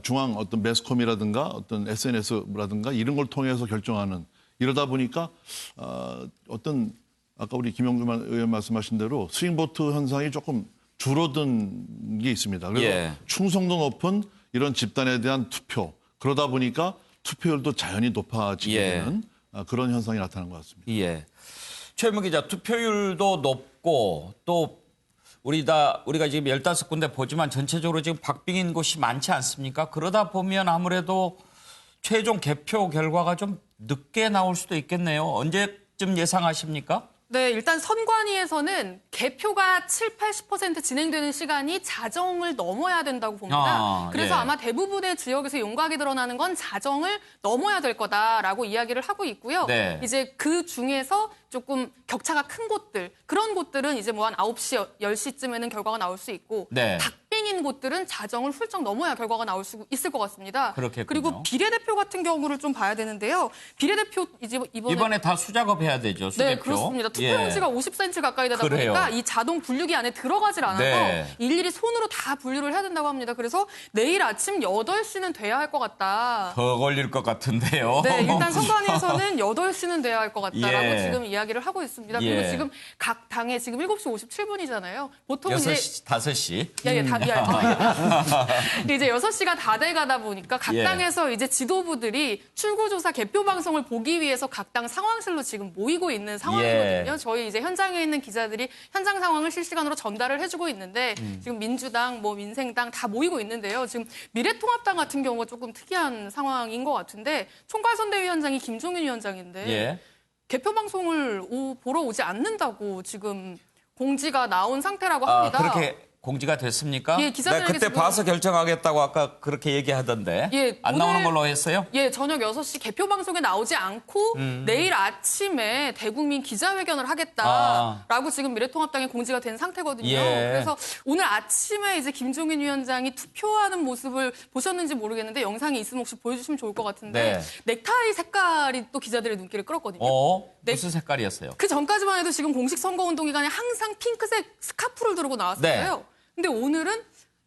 중앙 어떤 매스컴이라든가 어떤 SNS라든가 이런 걸 통해서 결정하는 이러다 보니까 어떤 아까 우리 김영주 의원 말씀하신 대로 스윙보트 현상이 조금 줄어든 게 있습니다. 그래서 예. 충성도 높은 이런 집단에 대한 투표 그러다 보니까 투표율도 자연히 높아지게 예. 되는 그런 현상이 나타난 것 같습니다. 예. 최현무 기자, 투표율도 높고 또 우리가 지금 15군데 보지만 전체적으로 지금 박빙인 곳이 많지 않습니까? 그러다 보면 아무래도 최종 개표 결과가 좀 늦게 나올 수도 있겠네요. 언제쯤 예상하십니까? 네, 일단 선관위에서는 개표가 7, 80% 진행되는 시간이 자정을 넘어야 된다고 봅니다. 그래서 예. 아마 대부분의 지역에서 윤곽이 드러나는 건 자정을 넘어야 될 거다라고 이야기를 하고 있고요. 네. 이제 그 중에서 조금 격차가 큰 곳들, 그런 곳들은 이제 뭐 한 9시, 10시쯤에는 결과가 나올 수 있고 네. 박빙인 곳들은 자정을 훌쩍 넘어야 결과가 나올 수 있을 것 같습니다. 그렇겠군요. 그리고 비례대표 같은 경우를 좀 봐야 되는데요. 비례대표 이번에 다 수작업해야 되죠. 수개표. 네, 그렇습니다. 투표용지가 50cm 가까이 되다 그래요. 보니까 이 자동 분류기 안에 들어가질 않아서 네. 일일이 손으로 다 분류를 해야 된다고 합니다. 그래서 내일 아침 8시는 돼야 할 것 같다. 더 걸릴 것 같은데요. 네, 일단 선관위에서는 8시는 돼야 할 것 같다라고 예. 지금 이야기를 하고 있습니다. 그리고 예. 지금 각 당에 지금 7시 57분이잖아요. 보통 6시, 이제 5시. 이제 6시가 다 돼가다 보니까 각 예. 당에서 이제 지도부들이 출구조사 개표 방송을 보기 위해서 각 당 상황실로 지금 모이고 있는 상황이거든요. 예. 저희 이제 현장에 있는 기자들이 현장 상황을 실시간으로 전달을 해주고 있는데 지금 민주당, 뭐 민생당 다 모이고 있는데요. 지금 미래통합당 같은 경우가 조금 특이한 상황인 것 같은데 총괄선대위원장이 김종인 위원장인데 예. 개표 방송을 보러 오지 않는다고 지금 공지가 나온 상태라고 합니다. 그렇게 공지가 됐습니까? 예, 내가 기자들에게 그때 지금- 봐서 결정하겠다고 아까 그렇게 얘기하다던데. 예, 안 오늘- 나오는 걸로 했어요? 예, 저녁 6시 개표 방송에 나오지 않고 내일 아침에 대국민 기자회견을 하겠다라고 지금 미래통합당에 공지가 된 상태거든요. 예. 그래서 오늘 아침에 이제 김종인 위원장이 투표하는 모습을 보셨는지 모르겠는데 영상이 있으면 혹시 보여주시면 좋을 것 같은데 넥타이 색깔이 또 기자들의 눈길을 끌었거든요. 무슨 색깔이었어요? 그 전까지만 해도 지금 공식 선거운동 기간에 항상 핑크색 스카프를 들고 나왔었어요. 근데 오늘은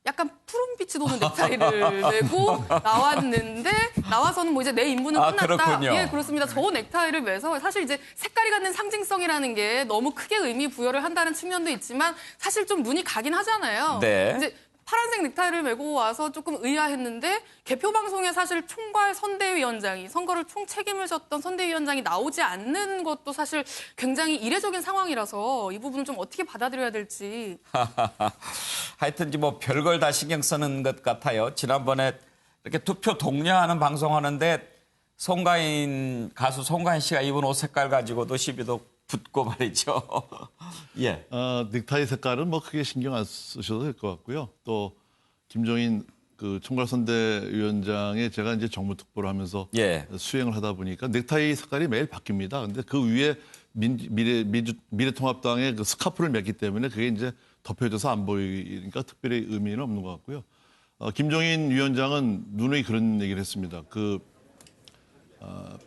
약간 푸른빛이 도는 넥타이를 메고 나왔는데 나와서는 뭐 이제 내 임무는 끝났다. 그렇군요. 예, 그렇습니다. 저 넥타이를 매서 사실 이제 색깔이 갖는 상징성이라는 게 너무 크게 의미 부여를 한다는 측면도 있지만 사실 좀 눈이 가긴 하잖아요. 네. 이제 파란색 넥타이를 메고 와서 조금 의아했는데 개표 방송에 사실 총괄 선대위원장이 선거를 총 책임을 졌던 선대위원장이 나오지 않는 것도 사실 굉장히 이례적인 상황이라서 이 부분을 좀 어떻게 받아들여야 될지. 하여튼 뭐 별걸 다 신경 쓰는 것 같아요. 지난번에 이렇게 투표 독려하는 방송하는데 가수 송가인 씨가 입은 옷 색깔 가지고도 시비도 붙고 말이죠. 예. 넥타이 색깔은 뭐 크게 신경 안 쓰셔도 될 것 같고요. 또 김종인 그 총괄선대위원장의 제가 이제 정무특보를 하면서 수행을 하다 보니까 넥타이 색깔이 매일 바뀝니다. 근데 그 위에 미래통합당의 그 스카프를 맸기 때문에 그게 이제 덮여져서 안 보이니까 특별히 의미는 없는 것 같고요. 김종인 위원장은 누누이 그런 얘기를 했습니다.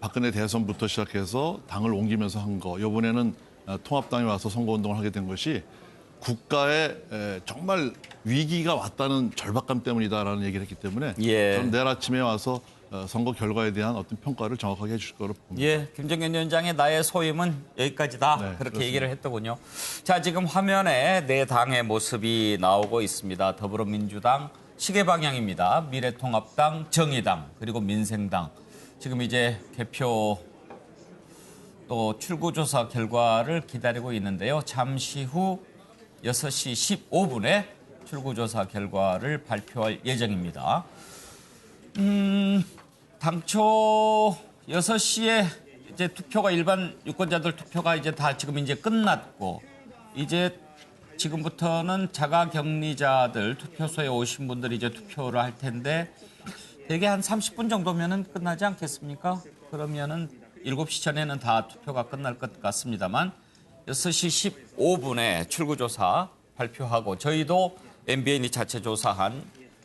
박근혜 대선부터 시작해서 당을 옮기면서 한 거, 이번에는 통합당이 와서 선거운동을 하게 된 것이 국가에 정말 위기가 왔다는 절박감 때문이다라는 얘기를 했기 때문에 저는 내일 아침에 와서 선거 결과에 대한 어떤 평가를 정확하게 해주실 거로 봅니다. 예, 김종인 위원장의 나의 소임은 여기까지다. 그렇게 그렇습니다. 얘기를 했더군요. 자, 지금 화면에 네 당의 모습이 나오고 있습니다. 더불어민주당 시계 방향입니다. 미래통합당, 정의당, 그리고 민생당. 지금 이제 개표 또 출구조사 결과를 기다리고 있는데요. 잠시 후 6시 15분에 출구조사 결과를 발표할 예정입니다. 당초 6시에 이제 투표가 일반 유권자들 투표가 이제 다 지금 이제 끝났고 이제 지금부터는 자가격리자들 투표소에 오신 분들이 이제 투표를 할 텐데 대개 한 30분 정도면은 끝나지 않겠습니까? 그러면은 7시 전에는 다 투표가 끝날 것 같습니다만 6시 15분에 출구조사 발표하고 저희도 MBN이 자체 조사한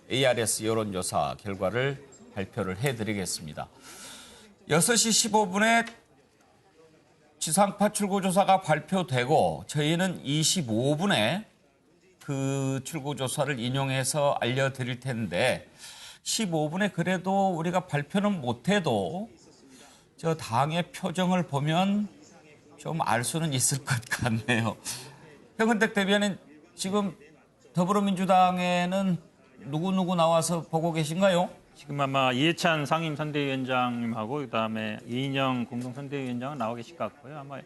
ARS 여론조사 결과를 발표를 해드리겠습니다. 6시 15분에 지상파 출구조사가 발표되고 저희는 25분에 그 출구조사를 인용해서 알려드릴 텐데 15분에 그래도 우리가 발표는 못해도 저 당의 표정을 보면 좀 알 수는 있을 것 같네요. 현근택 대변인 지금 더불어민주당에는 누구 나와서 보고 계신가요? 지금 아마 이해찬 상임선대위원장님하고 그다음에 이인영 공동선대위원장은 나와 계실 것 같고요. 아마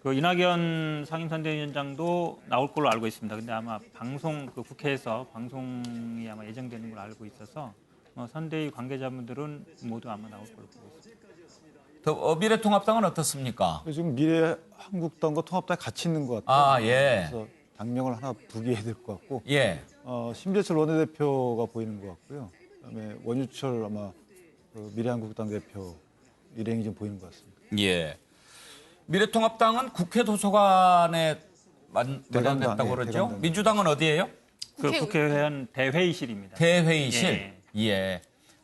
그 이낙연 상임선대위원장도 나올 걸로 알고 있습니다. 근데 아마 국회에서 방송이 아마 예정되는 걸로 알고 있어서 선대위 관계자분들은 모두 아마 나올 걸로 보고 있습니다. 미래통합당은 어떻습니까? 지금 미래한국당과 통합당이 같이 있는 것 같아요. 그래서 당명을 하나 두게 해야 될 것 같고. 심재철 원내대표가 보이는 것 같고요. 그다음에 원유철 아마 미래한국당 대표 일행이 좀 보이는 것 같습니다. 미래통합당은 국회 도서관에 마련됐다고 그러죠? 대강당. 민주당은 어디예요? 국회의원 대회의실입니다. 대회의실.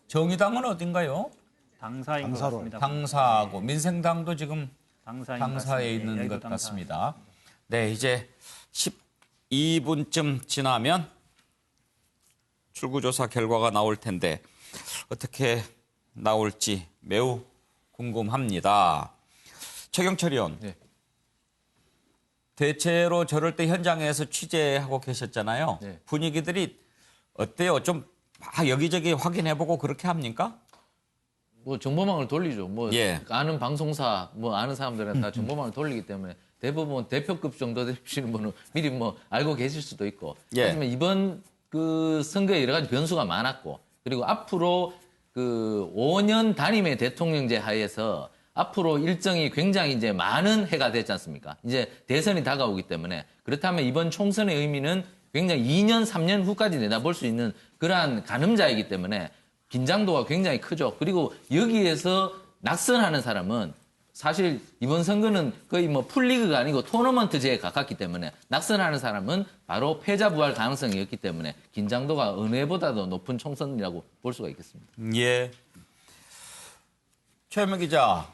정의당은 어딘가요? 당사인 것 당사로. 같습니다. 당사고 민생당도 지금 당사인 당사에 것 같습니다. 있는 것 당사. 같습니다. 네, 이제 12분쯤 지나면 출구조사 결과가 나올 텐데 어떻게 나올지 매우 궁금합니다. 최경철 의원, 대체로 저럴 때 현장에서 취재하고 계셨잖아요. 분위기들이 어때요? 좀 여기저기 확인해보고 그렇게 합니까? 뭐 정보망을 돌리죠. 아는 방송사, 아는 사람들은 다 정보망을 돌리기 때문에 대부분 대표급 정도 되시는 분은 미리 알고 계실 수도 있고. 하지만 이번 그 선거에 여러 가지 변수가 많았고, 그리고 앞으로 그 5년 단임의 대통령제 하에서 앞으로 일정이 굉장히 이제 많은 해가 됐지 않습니까? 이제 대선이 다가오기 때문에 그렇다면 이번 총선의 의미는 굉장히 2년, 3년 후까지 내다볼 수 있는 그러한 가늠자이기 때문에 긴장도가 굉장히 크죠. 그리고 여기에서 낙선하는 사람은 사실 이번 선거는 거의 뭐 풀리그가 아니고 토너먼트제에 가깝기 때문에 낙선하는 사람은 바로 패자 부활 가능성이 있기 때문에 긴장도가 어느 해보다도 높은 총선이라고 볼 수가 있겠습니다. 예. 최현명 기자,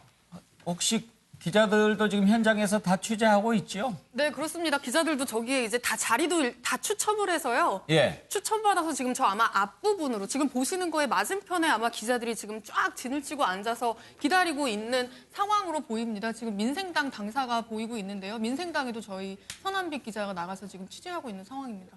혹시 기자들도 지금 현장에서 다 취재하고 있죠? 네, 그렇습니다. 기자들도 저기에 이제 다 자리도 다 추첨을 해서요. 예. 추첨받아서 지금 저 아마 앞부분으로 지금 보시는 거에 맞은편에 아마 기자들이 지금 쫙 진을 치고 앉아서 기다리고 있는 상황으로 보입니다. 지금 민생당 당사가 보이고 있는데요. 민생당에도 저희 선한빛 기자가 나가서 지금 취재하고 있는 상황입니다.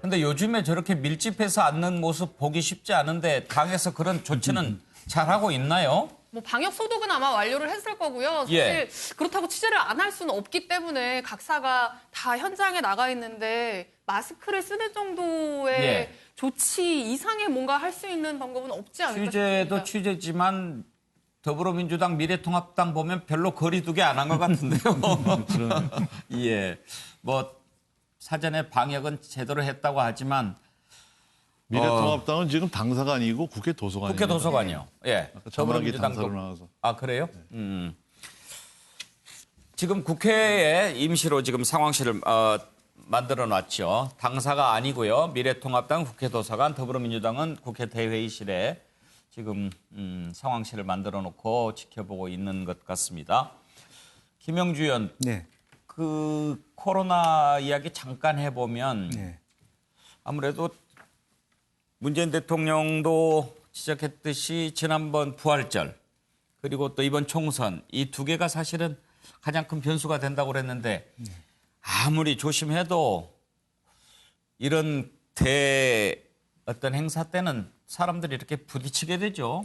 근데 요즘에 저렇게 밀집해서 앉는 모습 보기 쉽지 않은데 당에서 그런 조치는 잘하고 있나요? 뭐 방역 소독은 아마 완료를 했을 거고요. 사실 예. 그렇다고 취재를 안 할 수는 없기 때문에 각사가 다 현장에 나가 있는데 마스크를 쓰는 정도의 예. 조치 이상의 뭔가 할 수 있는 방법은 없지 않을까 취재도 싶습니다. 취재지만 더불어민주당 미래통합당 보면 별로 거리두기 안 한 것 같은데요. 예. 뭐 사전에 방역은 제대로 했다고 하지만 미래통합당은 지금 당사가 아니고 국회 도서관입니다. 국회 도서관이요. 예. 전화기 당사로 나와서. 아, 그래요? 지금 국회에 임시로 지금 상황실을 만들어 놨죠. 당사가 아니고요. 미래통합당 국회 도서관, 더불어민주당은 국회 대회의실에 지금 상황실을 만들어 놓고 지켜보고 있는 것 같습니다. 김영주 의원, 네. 그 코로나 이야기 잠깐 해보면 네. 아무래도 문재인 대통령도 지적했듯이 지난번 부활절 그리고 또 이번 총선 이 두 개가 사실은 가장 큰 변수가 된다고 그랬는데 아무리 조심해도 이런 어떤 행사 때는 사람들이 이렇게 부딪히게 되죠.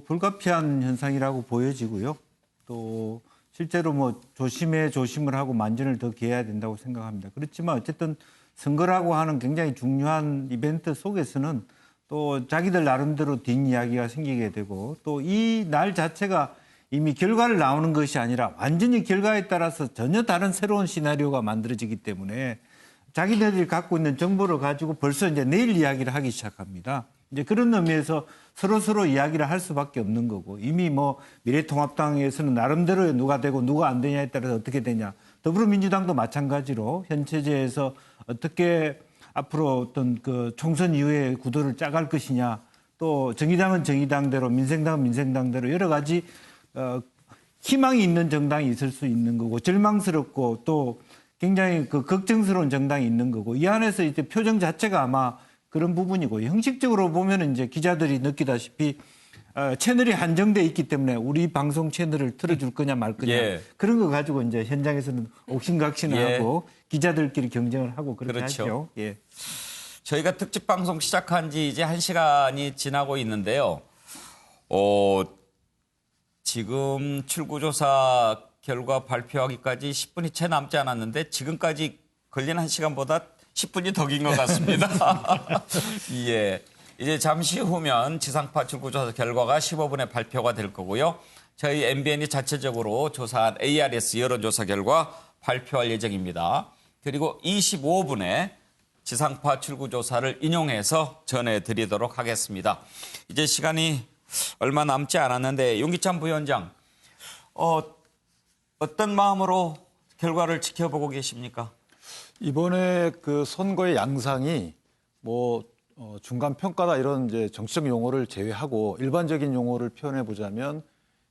불가피한 현상이라고 보여지고요. 또 실제로 뭐 조심을 하고 만전을 더 기해야 된다고 생각합니다. 그렇지만 어쨌든 선거라고 하는 굉장히 중요한 이벤트 속에서는 또 자기들 나름대로 뒷이야기가 생기게 되고 또 이 날 자체가 이미 결과를 나오는 것이 아니라 완전히 결과에 따라서 전혀 다른 새로운 시나리오가 만들어지기 때문에 자기들이 갖고 있는 정보를 가지고 벌써 이제 내일 이야기를 하기 시작합니다. 이제 그런 의미에서 서로 이야기를 할 수밖에 없는 거고 이미 뭐 미래통합당에서는 나름대로 누가 되고 누가 안 되냐에 따라서 어떻게 되냐. 더불어민주당도 마찬가지로 현 체제에서 어떻게 앞으로 어떤 그 총선 이후에 구도를 짜갈 것이냐. 또 정의당은 정의당대로 민생당은 민생당대로 여러 가지 희망이 있는 정당이 있을 수 있는 거고 절망스럽고 또 굉장히 그 걱정스러운 정당이 있는 거고 이 안에서 이제 표정 자체가 아마 그런 부분이고 형식적으로 보면 이제 기자들이 느끼다시피 채널이 한정돼 있기 때문에 우리 방송 채널을 틀어줄 거냐 말 거냐 예. 그런 거 가지고 이제 현장에서는 옥신각신을 예. 하고 기자들끼리 경쟁을 하고 그렇게 그렇죠. 하죠. 예. 저희가 특집 방송 시작한 지 이제 1시간이 지나고 있는데요. 지금 출구조사 결과 발표하기까지 10분이 채 남지 않았는데 지금까지 걸린 1시간보다 10분이 더 긴 것 같습니다. 예. 이제 잠시 후면 지상파 출구조사 결과가 15분에 발표가 될 거고요. 저희 MBN이 자체적으로 조사한 ARS 여론조사 결과 발표할 예정입니다. 그리고 25분에 지상파 출구조사를 인용해서 전해드리도록 하겠습니다. 이제 시간이 얼마 남지 않았는데 윤기찬 부위원장, 어떤 마음으로 결과를 지켜보고 계십니까? 이번에 그 선거의 양상이 뭐 중간 평가다 이런 이제 정치적 용어를 제외하고 일반적인 용어를 표현해 보자면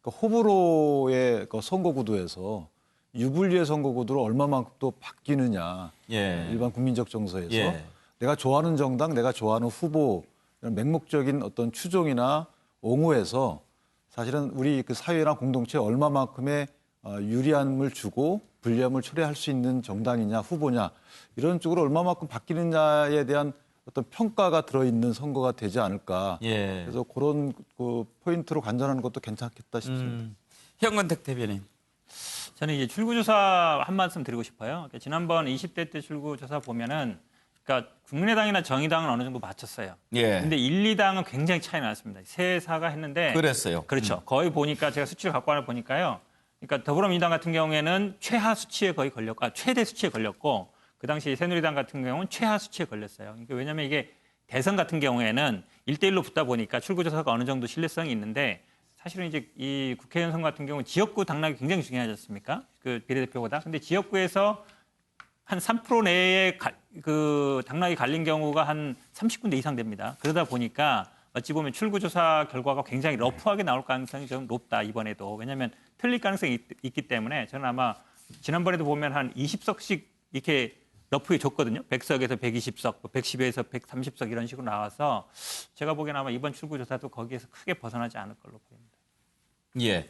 그 호불호의 그 선거 구도에서 유불리의 선거 구도로 얼마만큼 또 바뀌느냐. 예. 일반 국민적 정서에서 예. 내가 좋아하는 정당, 내가 좋아하는 후보 이런 맹목적인 어떤 추종이나 옹호에서 사실은 우리 그 사회나 공동체에 얼마만큼의 유리함을 주고 불리함을 초래할 수 있는 정당이냐 후보냐 이런 쪽으로 얼마만큼 바뀌느냐에 대한 어떤 평가가 들어있는 선거가 되지 않을까. 예. 그래서 그런 그 포인트로 관전하는 것도 괜찮겠다 싶습니다. 현근택 대변인. 저는 이제 출구조사 한 말씀 드리고 싶어요. 그러니까 지난번 20대 때 출구조사 보면은 그러니까 국민의당이나 정의당은 어느 정도 맞췄어요. 예. 근데 1, 2당은 굉장히 차이 났습니다. 3, 4가 했는데 그랬어요. 그렇죠. 거의 보니까 제가 수치를 갖고 와서 보니까요. 그러니까 더불어민주당 같은 경우에는 최하 수치에 거의 걸렸고 최대 수치에 걸렸고 그 당시 새누리당 같은 경우는 최하 수치에 걸렸어요. 그러니까 왜냐하면 이게 대선 같은 경우에는 1대1로 붙다 보니까 출구조사가 어느 정도 신뢰성이 있는데 사실은 이제 이 국회의원 선거 같은 경우 지역구 당락이 굉장히 중요하지 않습니까? 그 비례대표보다. 근데 지역구에서 한 3% 내에 그 당락이 갈린 경우가 한 30군데 이상 됩니다. 그러다 보니까 어찌 보면 출구조사 결과가 굉장히 러프하게 나올 가능성이 좀 높다, 이번에도. 왜냐하면 틀릴 가능성이 있기 때문에 저는 아마 지난번에도 보면 한 20석씩 이렇게 러프에 줬거든요. 100석에서 120석, 110에서 130석 이런 식으로 나와서 제가 보기에는 아마 이번 출구조사도 거기에서 크게 벗어나지 않을 걸로 보입니다. 예.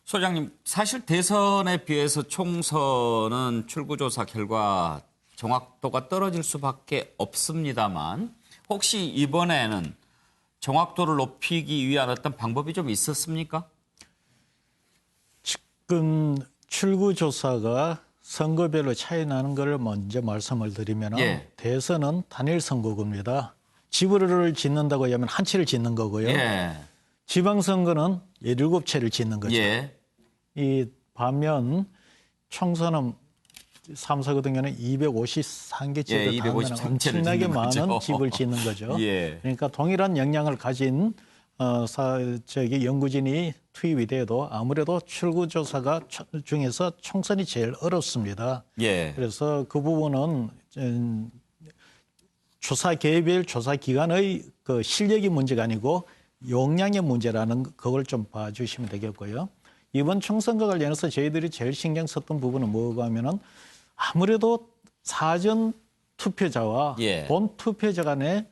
소장님, 사실 대선에 비해서 총선은 출구조사 결과 정확도가 떨어질 수밖에 없습니다만 혹시 이번에는 정확도를 높이기 위한 어떤 방법이 좀 있었습니까? 지금 출구조사가 선거별로 차이 나는 걸 먼저 말씀을 드리면 예. 대선은 단일 선거구입니다. 지부를 짓는다고 하면 한 채를 짓는 거고요. 예. 지방선거는 17채를 짓는 거죠. 예. 이 반면 총선은 3사 같은 경우는 253개 집을 예, 253 채를 엄청나게 짓는 많은 거죠. 집을 짓는 거죠. 예. 그러니까 동일한 역량을 가진 연구진이 투입이 돼도 아무래도 출구조사가 중에서 총선이 제일 어렵습니다. 예. 그래서 그 부분은 조사 개별 조사 기관의 그 실력이 문제가 아니고 용량의 문제라는 그걸 좀 봐주시면 되겠고요. 이번 총선과 관련해서 저희들이 제일 신경 썼던 부분은 뭐가 하면은 아무래도 사전 투표자와 예. 본 투표자 간의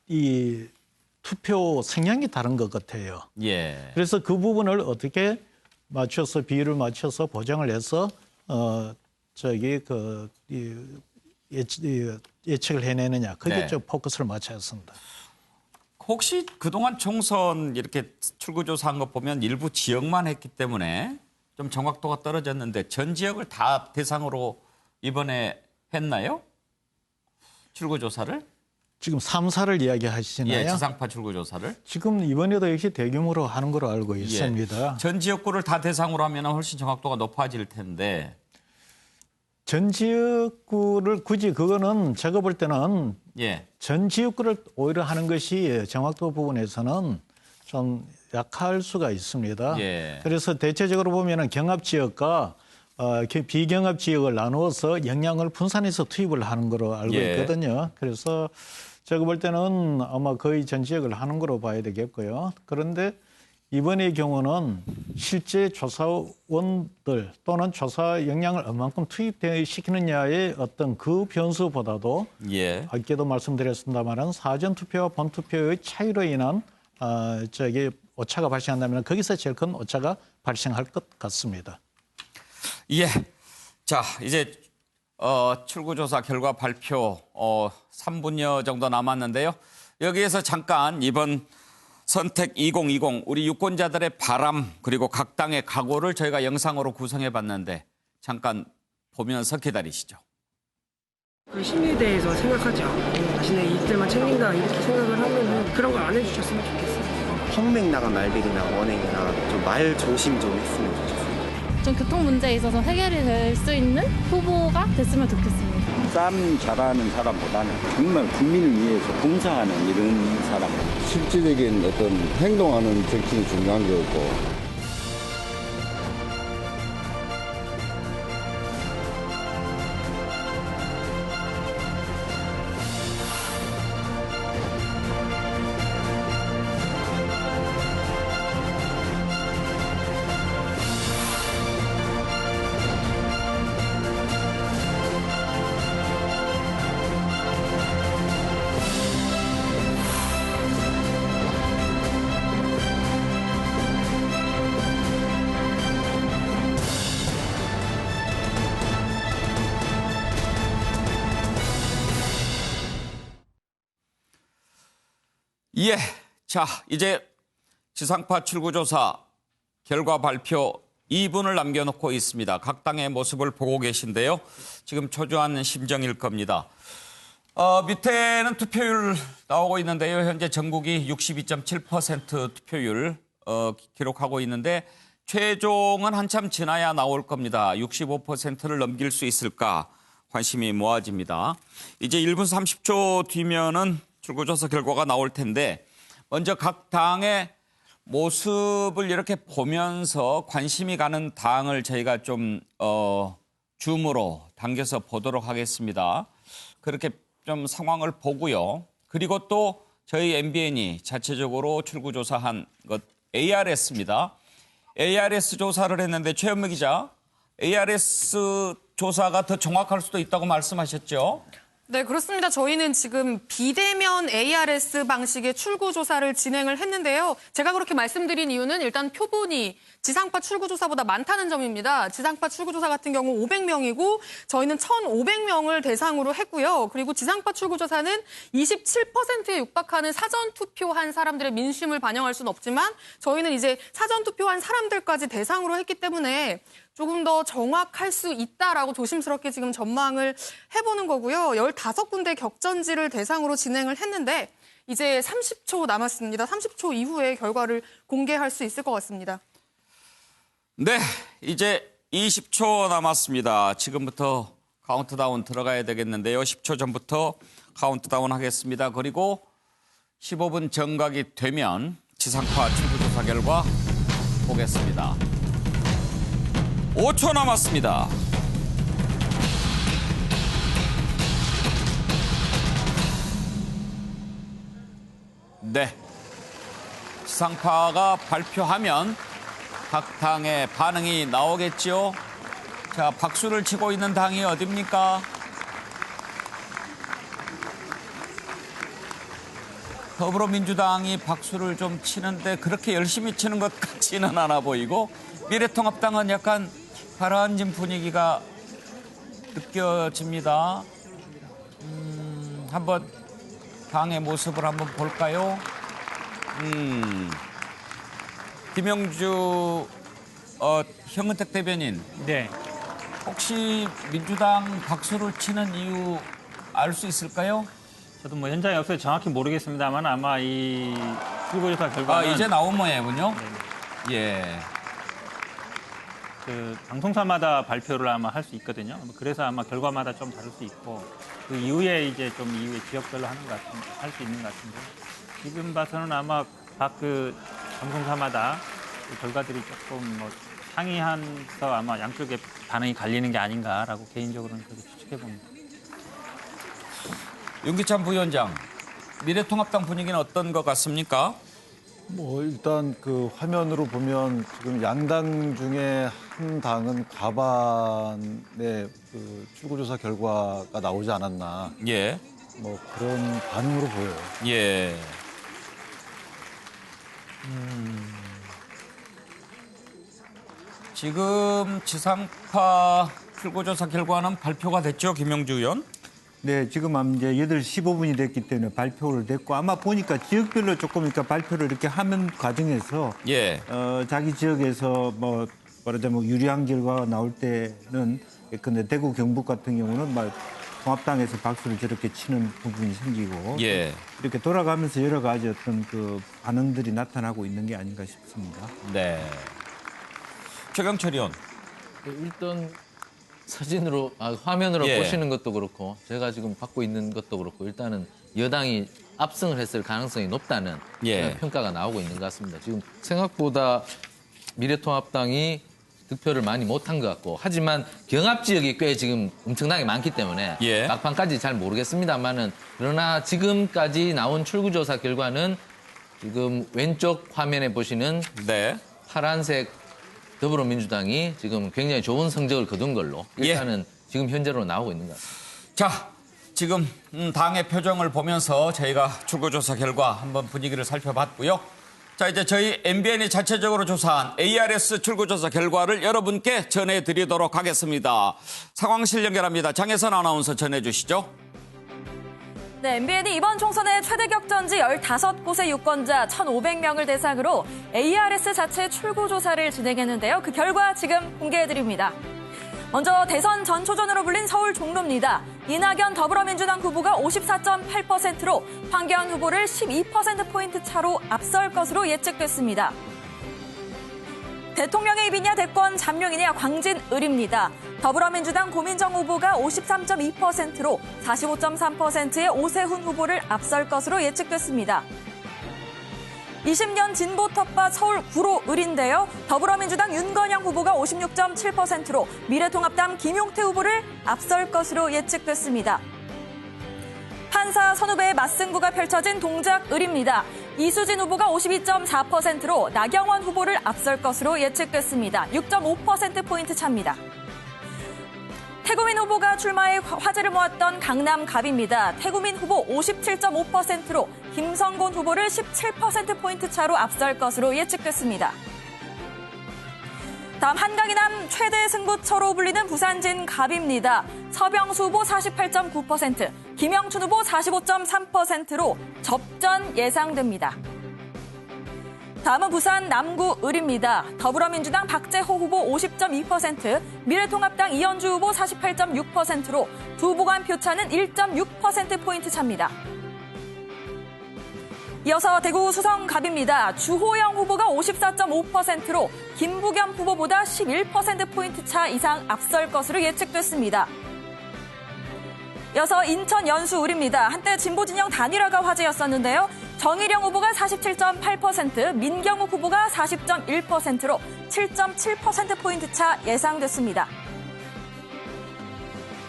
이 투표 성향이 다른 것 같아요. 예. 그래서 그 부분을 어떻게 맞춰서 비율을 맞춰서 보장을 해서 예측을 해내느냐. 그게 네. 좀 포커스를 맞춰야 했습니다. 혹시 그동안 총선 이렇게 출구조사한 거 보면 일부 지역만 했기 때문에 좀 정확도가 떨어졌는데 전 지역을 다 대상으로 이번에 했나요? 출구조사를? 지금 3사를 이야기하시나요? 예, 지상파 출구조사를. 지금 이번에도 역시 대규모로 하는 걸로 알고 있습니다. 예. 전 지역구를 다 대상으로 하면 훨씬 정확도가 높아질 텐데. 전 지역구를 굳이 그거는 제가 볼 때는 예. 전 지역구를 오히려 하는 것이 정확도 부분에서는 좀 약할 수가 있습니다. 예. 그래서 대체적으로 보면은 경합 지역과 비경합 지역을 나누어서 역량을 분산해서 투입을 하는 거로 알고 예. 있거든요. 그래서 제가 볼 때는 아마 거의 전 지역을 하는 거로 봐야 되겠고요. 그런데 이번의 경우는 실제 조사원들 또는 조사 역량을 얼만큼 투입시키느냐의 어떤 그 변수보다도 예. 아까도 말씀드렸습니다만 사전 투표와 본 투표의 차이로 인한 오차가 발생한다면 거기서 제일 큰 오차가 발생할 것 같습니다. 예. 자, 이제 출구조사 결과 발표 3분여 정도 남았는데요. 여기에서 잠깐 이번 선택 2020 우리 유권자들의 바람 그리고 각 당의 각오를 저희가 영상으로 구성해 봤는데 잠깐 보면서 기다리시죠. 그 심리에 대해서 생각하지 않고 자신의 이익들만 챙긴다 이렇게 생각을 하면 그런 걸 안 해주셨으면 좋겠어요. 펑맥 말들이나 언행이나 좀 말 조심 좀 했으면 좋겠어요. 좀 교통 문제에 있어서 해결이 될 수 있는 후보가 됐으면 좋겠습니다. 싸움 잘하는 사람보다는 정말 국민을 위해서 봉사하는 이런 사람. 실질적인 어떤 행동하는 정치인이 중요한 거고. 예. 자, 이제 지상파 출구조사 결과 발표 2분을 남겨놓고 있습니다. 각 당의 모습을 보고 계신데요. 지금 초조한 심정일 겁니다. 밑에는 투표율 나오고 있는데요. 현재 전국이 62.7% 투표율 기록하고 있는데 최종은 한참 지나야 나올 겁니다. 65%를 넘길 수 있을까? 관심이 모아집니다. 이제 1분 30초 뒤면은 출구조사 결과가 나올 텐데 먼저 각 당의 모습을 이렇게 보면서 관심이 가는 당을 저희가 좀 줌으로 당겨서 보도록 하겠습니다. 그렇게 좀 상황을 보고요. 그리고 또 저희 MBN이 자체적으로 출구조사한 것 ARS입니다. ARS 조사를 했는데 최현미 기자, ARS 조사가 더 정확할 수도 있다고 말씀하셨죠? 네, 그렇습니다. 저희는 지금 비대면 ARS 방식의 출구조사를 진행을 했는데요. 제가 그렇게 말씀드린 이유는 일단 표본이 지상파 출구조사보다 많다는 점입니다. 지상파 출구조사 같은 경우 500명이고 저희는 1,500명을 대상으로 했고요. 그리고 지상파 출구조사는 27%에 육박하는 사전투표한 사람들의 민심을 반영할 수는 없지만 저희는 이제 사전투표한 사람들까지 대상으로 했기 때문에 조금 더 정확할 수 있다라고 조심스럽게 지금 전망을 해보는 거고요. 15군데 격전지를 대상으로 진행을 했는데 이제 30초 남았습니다. 30초 이후에 결과를 공개할 수 있을 것 같습니다. 네, 이제 20초 남았습니다. 지금부터 카운트다운 들어가야 되겠는데요. 10초 전부터 카운트다운 하겠습니다. 그리고 15분 정각이 되면 지상파 출구조사 결과 보겠습니다. 5초 남았습니다. 네. 지상파가 발표하면 각 당의 반응이 나오겠죠. 자, 박수를 치고 있는 당이 어디입니까? 더불어민주당이 박수를 좀 치는데 그렇게 열심히 치는 것 같지는 않아 보이고 미래통합당은 약간 가라앉은 분위기가 느껴집니다. 한번 당의 모습을 한번 볼까요? 김영주 현근택 대변인. 네. 혹시 민주당 박수를 치는 이유 알 수 있을까요? 저도 뭐 현장에 없어서 정확히 모르겠습니다만 아마 이 출구조사 결과는 이제 나온 모양이군요. 네. 예. 그 방송사마다 발표를 아마 할 수 있거든요. 그래서 아마 결과마다 좀 다를 수 있고 그 이후에 이제 좀 이후에 지역별로 하는 것 같은데 할 수 있는 것 같은데 지금 봐서는 아마 각 그 방송사마다 그 결과들이 조금 뭐 상이해서 아마 양쪽의 반응이 갈리는 게 아닌가라고 개인적으로는 그렇게 추측해 봅니다. 윤기찬 부위원장, 미래통합당 분위기는 어떤 것 같습니까? 뭐 일단 그 화면으로 보면 지금 양당 중에 한 당은 과반의 그 출구조사 결과가 나오지 않았나. 예. 뭐 그런 반응으로 보여요. 예. 지금 지상파 출구조사 결과는 발표가 됐죠, 김영주 의원? 네, 지금 이제 8시 15분이 됐기 때문에 발표를 됐고 아마 보니까 지역별로 조금 그러니까 발표를 이렇게 하는 과정에서 예. 자기 지역에서 뭐 말하자면 유리한 결과가 나올 때는 근데 대구 경북 같은 경우는 막 통합당에서 박수를 저렇게 치는 부분이 생기고 예. 이렇게 돌아가면서 여러 가지 어떤 그 반응들이 나타나고 있는 게 아닌가 싶습니다. 네. 최경철 의원. 일단 사진으로 화면으로 예. 보시는 것도 그렇고 제가 지금 받고 있는 것도 그렇고 일단은 여당이 압승을 했을 가능성이 높다는 예. 평가가 나오고 있는 것 같습니다. 지금 생각보다 미래통합당이 득표를 많이 못한 것 같고 하지만 경합 지역이 꽤 지금 엄청나게 많기 때문에 예. 막판까지 잘 모르겠습니다만은 그러나 지금까지 나온 출구조사 결과는 지금 왼쪽 화면에 보시는 네. 파란색 더불어민주당이 지금 굉장히 좋은 성적을 거둔 걸로 일단은 지금 현재로 나오고 있는 것 같습니다. 자, 지금 당의 표정을 보면서 저희가 출구조사 결과 한번 분위기를 살펴봤고요. 자, 이제 저희 MBN이 자체적으로 조사한 ARS 출구조사 결과를 여러분께 전해드리도록 하겠습니다. 상황실 연결합니다. 장혜선 아나운서 전해주시죠. 네, MBN이 이번 총선의 최대 격전지 15곳의 유권자 1,500명을 대상으로 ARS 자체 출구조사를 진행했는데요. 그 결과 지금 공개해드립니다. 먼저 대선 전초전으로 불린 서울 종로입니다. 이낙연 더불어민주당 후보가 54.8%로 황교안 후보를 12%포인트 차로 앞설 것으로 예측됐습니다. 대통령의 입이냐 대권 잠룡이냐 광진을입니다. 더불어민주당 고민정 후보가 53.2%로 45.3%의 오세훈 후보를 앞설 것으로 예측됐습니다. 20년 진보 텃밭 서울 구로을인데요. 더불어민주당 윤건영 후보가 56.7%로 미래통합당 김용태 후보를 앞설 것으로 예측됐습니다. 판사 선후배의 맞승부가 펼쳐진 동작을입니다. 이수진 후보가 52.4%로 나경원 후보를 앞설 것으로 예측됐습니다. 6.5%포인트 차입니다. 태구민 후보가 출마해 화제를 모았던 강남갑입니다. 태구민 후보 57.5%로 김성곤 후보를 17%포인트 차로 앞설 것으로 예측됐습니다. 다음 한강이남 최대 승부처로 불리는 부산진갑입니다. 서병수 후보 48.9%, 김영춘 후보 45.3%로 접전 예상됩니다. 다음은 부산 남구을입니다. 더불어민주당 박재호 후보 50.2%, 미래통합당 이현주 후보 48.6%로 두 후보 간 표차는 1.6%포인트 차입니다. 이어서 대구 수성갑입니다. 주호영 후보가 54.5%로 김부겸 후보보다 11%포인트 차 이상 앞설 것으로 예측됐습니다. 이어서 인천 연수을입니다. 한때 진보진영 단일화가 화제였었는데요. 정일영 후보가 47.8%, 민경욱 후보가 40.1%로 7.7%포인트 차 예상됐습니다.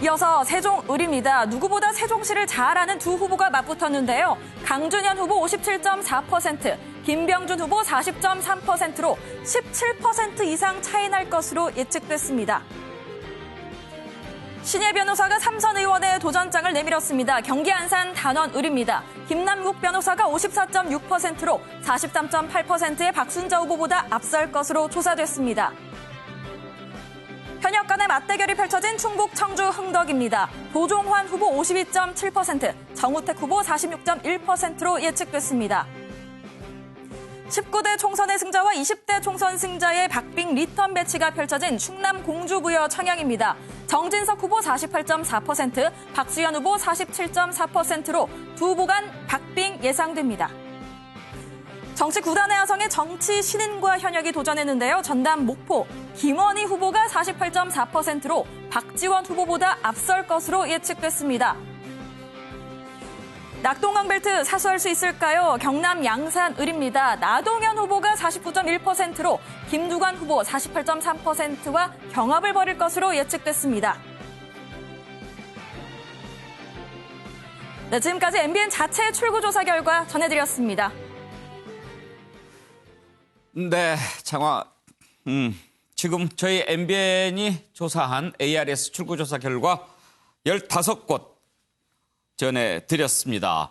이어서 세종을입니다. 누구보다 세종시를 잘 아는 두 후보가 맞붙었는데요. 강준현 후보 57.4%, 김병준 후보 40.3%로 17% 이상 차이 날 것으로 예측됐습니다. 신예 변호사가 삼선 의원의 도전장을 내밀었습니다. 경기 안산 단원을입니다. 김남국 변호사가 54.6%로 43.8%의 박순자 후보보다 앞설 것으로 조사됐습니다. 현역 간의 맞대결이 펼쳐진 충북 청주 흥덕입니다. 도종환 후보 52.7%, 정우택 후보 46.1%로 예측됐습니다. 19대 총선의 승자와 20대 총선 승자의 박빙 리턴 매치가 펼쳐진 충남 공주부여 청양입니다. 정진석 후보 48.4%, 박수현 후보 47.4%로 두 후보 간 박빙 예상됩니다. 정치 구단의 야성에 정치 신인과 현역이 도전했는데요. 전남 목포 김원희 후보가 48.4%로 박지원 후보보다 앞설 것으로 예측됐습니다. 낙동강 벨트 사수할 수 있을까요? 경남 양산을입니다. 나동현 후보가 49.1%로 김두관 후보 48.3%와 경합을 벌일 것으로 예측됐습니다. 네, 지금까지 MBN 자체 출구조사 결과 전해드렸습니다. 네, 장화. 지금 저희 MBN이 조사한 ARS 출구조사 결과 15곳 전해드렸습니다.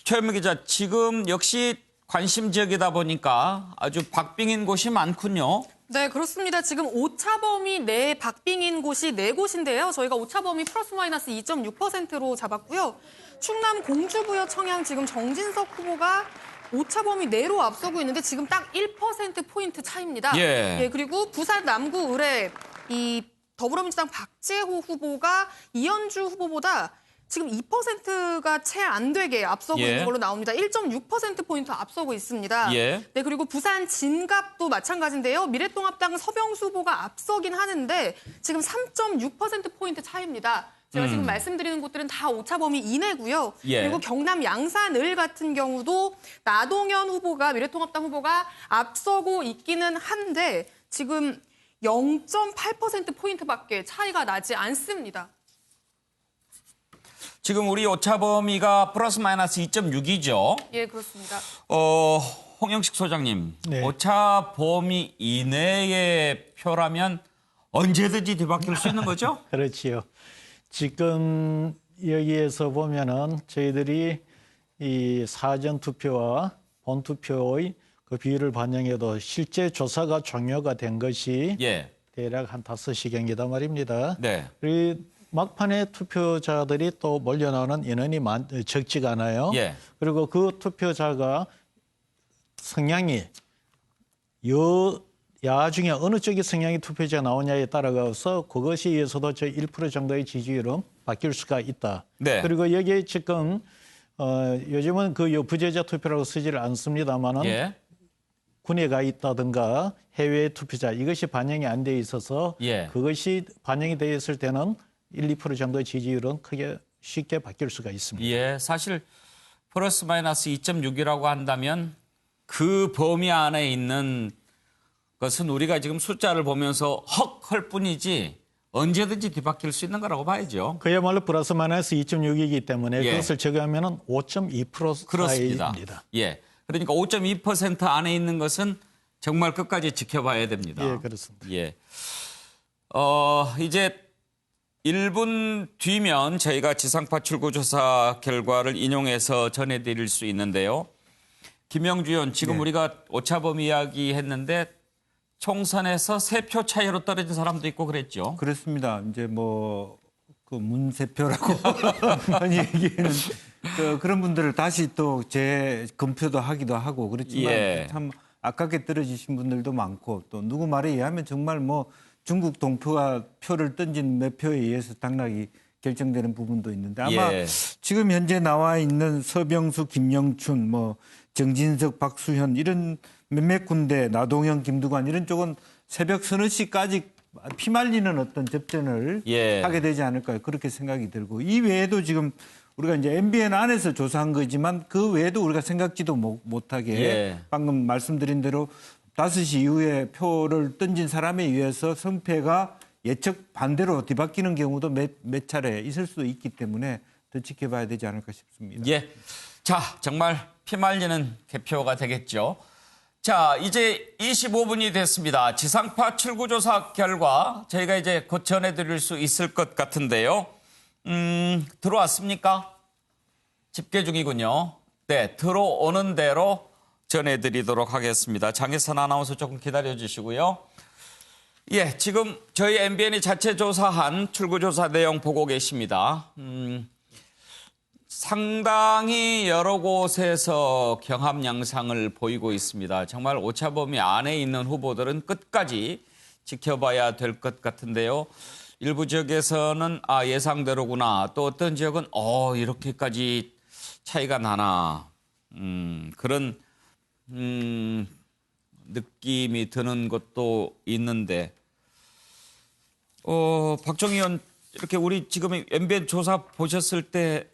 최현미 기자, 지금 역시 관심 지역이다 보니까 아주 박빙인 곳이 많군요. 네, 그렇습니다. 지금 오차범위 내 박빙인 곳이 4곳인데요. 저희가 오차범위 플러스 마이너스 2.6%로 잡았고요. 충남 공주부여 청양 지금 정진석 후보가 오차범위 내로 앞서고 있는데 지금 딱 1%포인트 차이입니다. 예, 그리고 부산 남구을의 이 더불어민주당 박재호 후보가 이현주 후보보다 지금 2%가 채 안 되게 앞서고 있는 걸로 나옵니다. 1.6%포인트 앞서고 있습니다. 네, 그리고 부산 진갑도 마찬가지인데요. 미래통합당 서병수 후보가 앞서긴 하는데 지금 3.6%포인트 차이입니다. 제가 지금 말씀드리는 곳들은 다 오차범위 이내고요. 그리고 경남 양산을 같은 경우도 나동현 후보가 미래통합당 후보가 앞서고 있기는 한데 지금 0.8%포인트밖에 차이가 나지 않습니다. 지금 우리 오차범위가 플러스 마이너스 2.6이죠. 예, 그렇습니다. 홍영식 소장님, 네. 오차범위 이내의 표라면 언제든지 뒤바뀔 수 있는 거죠? 그렇지요. 지금 여기에서 보면은 저희들이 이 사전 투표와 본 투표의 그 비율을 반영해도 실제 조사가 종료가 된 것이 대략 한 5시경이다 말입니다. 네. 그리고 막판에 투표자들이 또 몰려나오는 인원이 적지가 않아요. 그리고 그 투표자가 성향이 야 중에 어느 쪽의 성향이 투표자가 나오냐에 따라서 그것에 의해서도 저 1% 정도의 지지율은 바뀔 수가 있다. 그리고 여기에 지금 요즘은 그 부재자 투표라고 쓰지를 않습니다만은 군에 가 있다든가 해외 투표자 이것이 반영이 안 돼 있어서 예. 그것이 반영이 되어 있을 때는 1~2% 정도의 지지율은 크게 쉽게 바뀔 수가 있습니다. 예, 사실 플러스 마이너스 2.6이라고 한다면 그 범위 안에 있는 것은 우리가 지금 숫자를 보면서 헉 할 뿐이지 언제든지 뒤바뀔 수 있는 거라고 봐야죠. 그야말로 플러스 마이너스 2.6이기 때문에 예. 그것을 적용하면 5.2% 그렇습니다. 사이입니다. 예, 그러니까 5.2% 안에 있는 것은 정말 끝까지 지켜봐야 됩니다. 예, 그렇습니다. 예. 이제 1분 뒤면 저희가 지상파 출구조사 결과를 인용해서 전해드릴 수 있는데요. 김영주 의원, 지금 우리가 오차범 이야기했는데 총선에서 3표 차이로 떨어진 사람도 있고 그랬죠. 그렇습니다. 이제 뭐 그 문세표라고 많이 얘기하는 그런 분들을 다시 또 재검표도 하기도 하고 그렇지만 참 아깝게 떨어지신 분들도 많고 또 누구 말에 의하면 정말 뭐 중국 동표가 표를 던진 몇 표에 의해서 당락이 결정되는 부분도 있는데 아마 지금 현재 나와 있는 서병수, 김영춘, 뭐 정진석, 박수현 이런 몇몇 군데 나동현, 김두관 이런 쪽은 새벽 서너 시까지 피말리는 어떤 접전을 하게 되지 않을까 그렇게 생각이 들고 이 외에도 지금 우리가 이제 MBN 안에서 조사한 거지만 그 외에도 우리가 생각지도 못하게 방금 말씀드린 대로 5시 이후에 표를 던진 사람에 의해서 성패가 예측 반대로 뒤바뀌는 경우도 몇 차례 있을 수 있기 때문에 더 지켜봐야 되지 않을까 싶습니다. 예. 자, 정말 피말리는 개표가 되겠죠. 자, 이제 25분이 됐습니다. 지상파 출구조사 결과 저희가 이제 곧 전해드릴 수 있을 것 같은데요. 들어왔습니까? 집계 중이군요. 네, 들어오는 대로 전해드리도록 하겠습니다. 장혜선 아나운서 조금 기다려주시고요. 예, 지금 저희 MBN이 자체 조사한 출구조사 내용 보고 계십니다. 상당히 여러 곳에서 경합 양상을 보이고 있습니다. 정말 오차범위 안에 있는 후보들은 끝까지 지켜봐야 될 것 같은데요. 일부 지역에서는 예상대로구나. 또 어떤 지역은 이렇게까지 차이가 나나. 그런 느낌이 드는 것도 있는데 박정희 의원 이렇게 우리 지금 MBN 조사 보셨을 때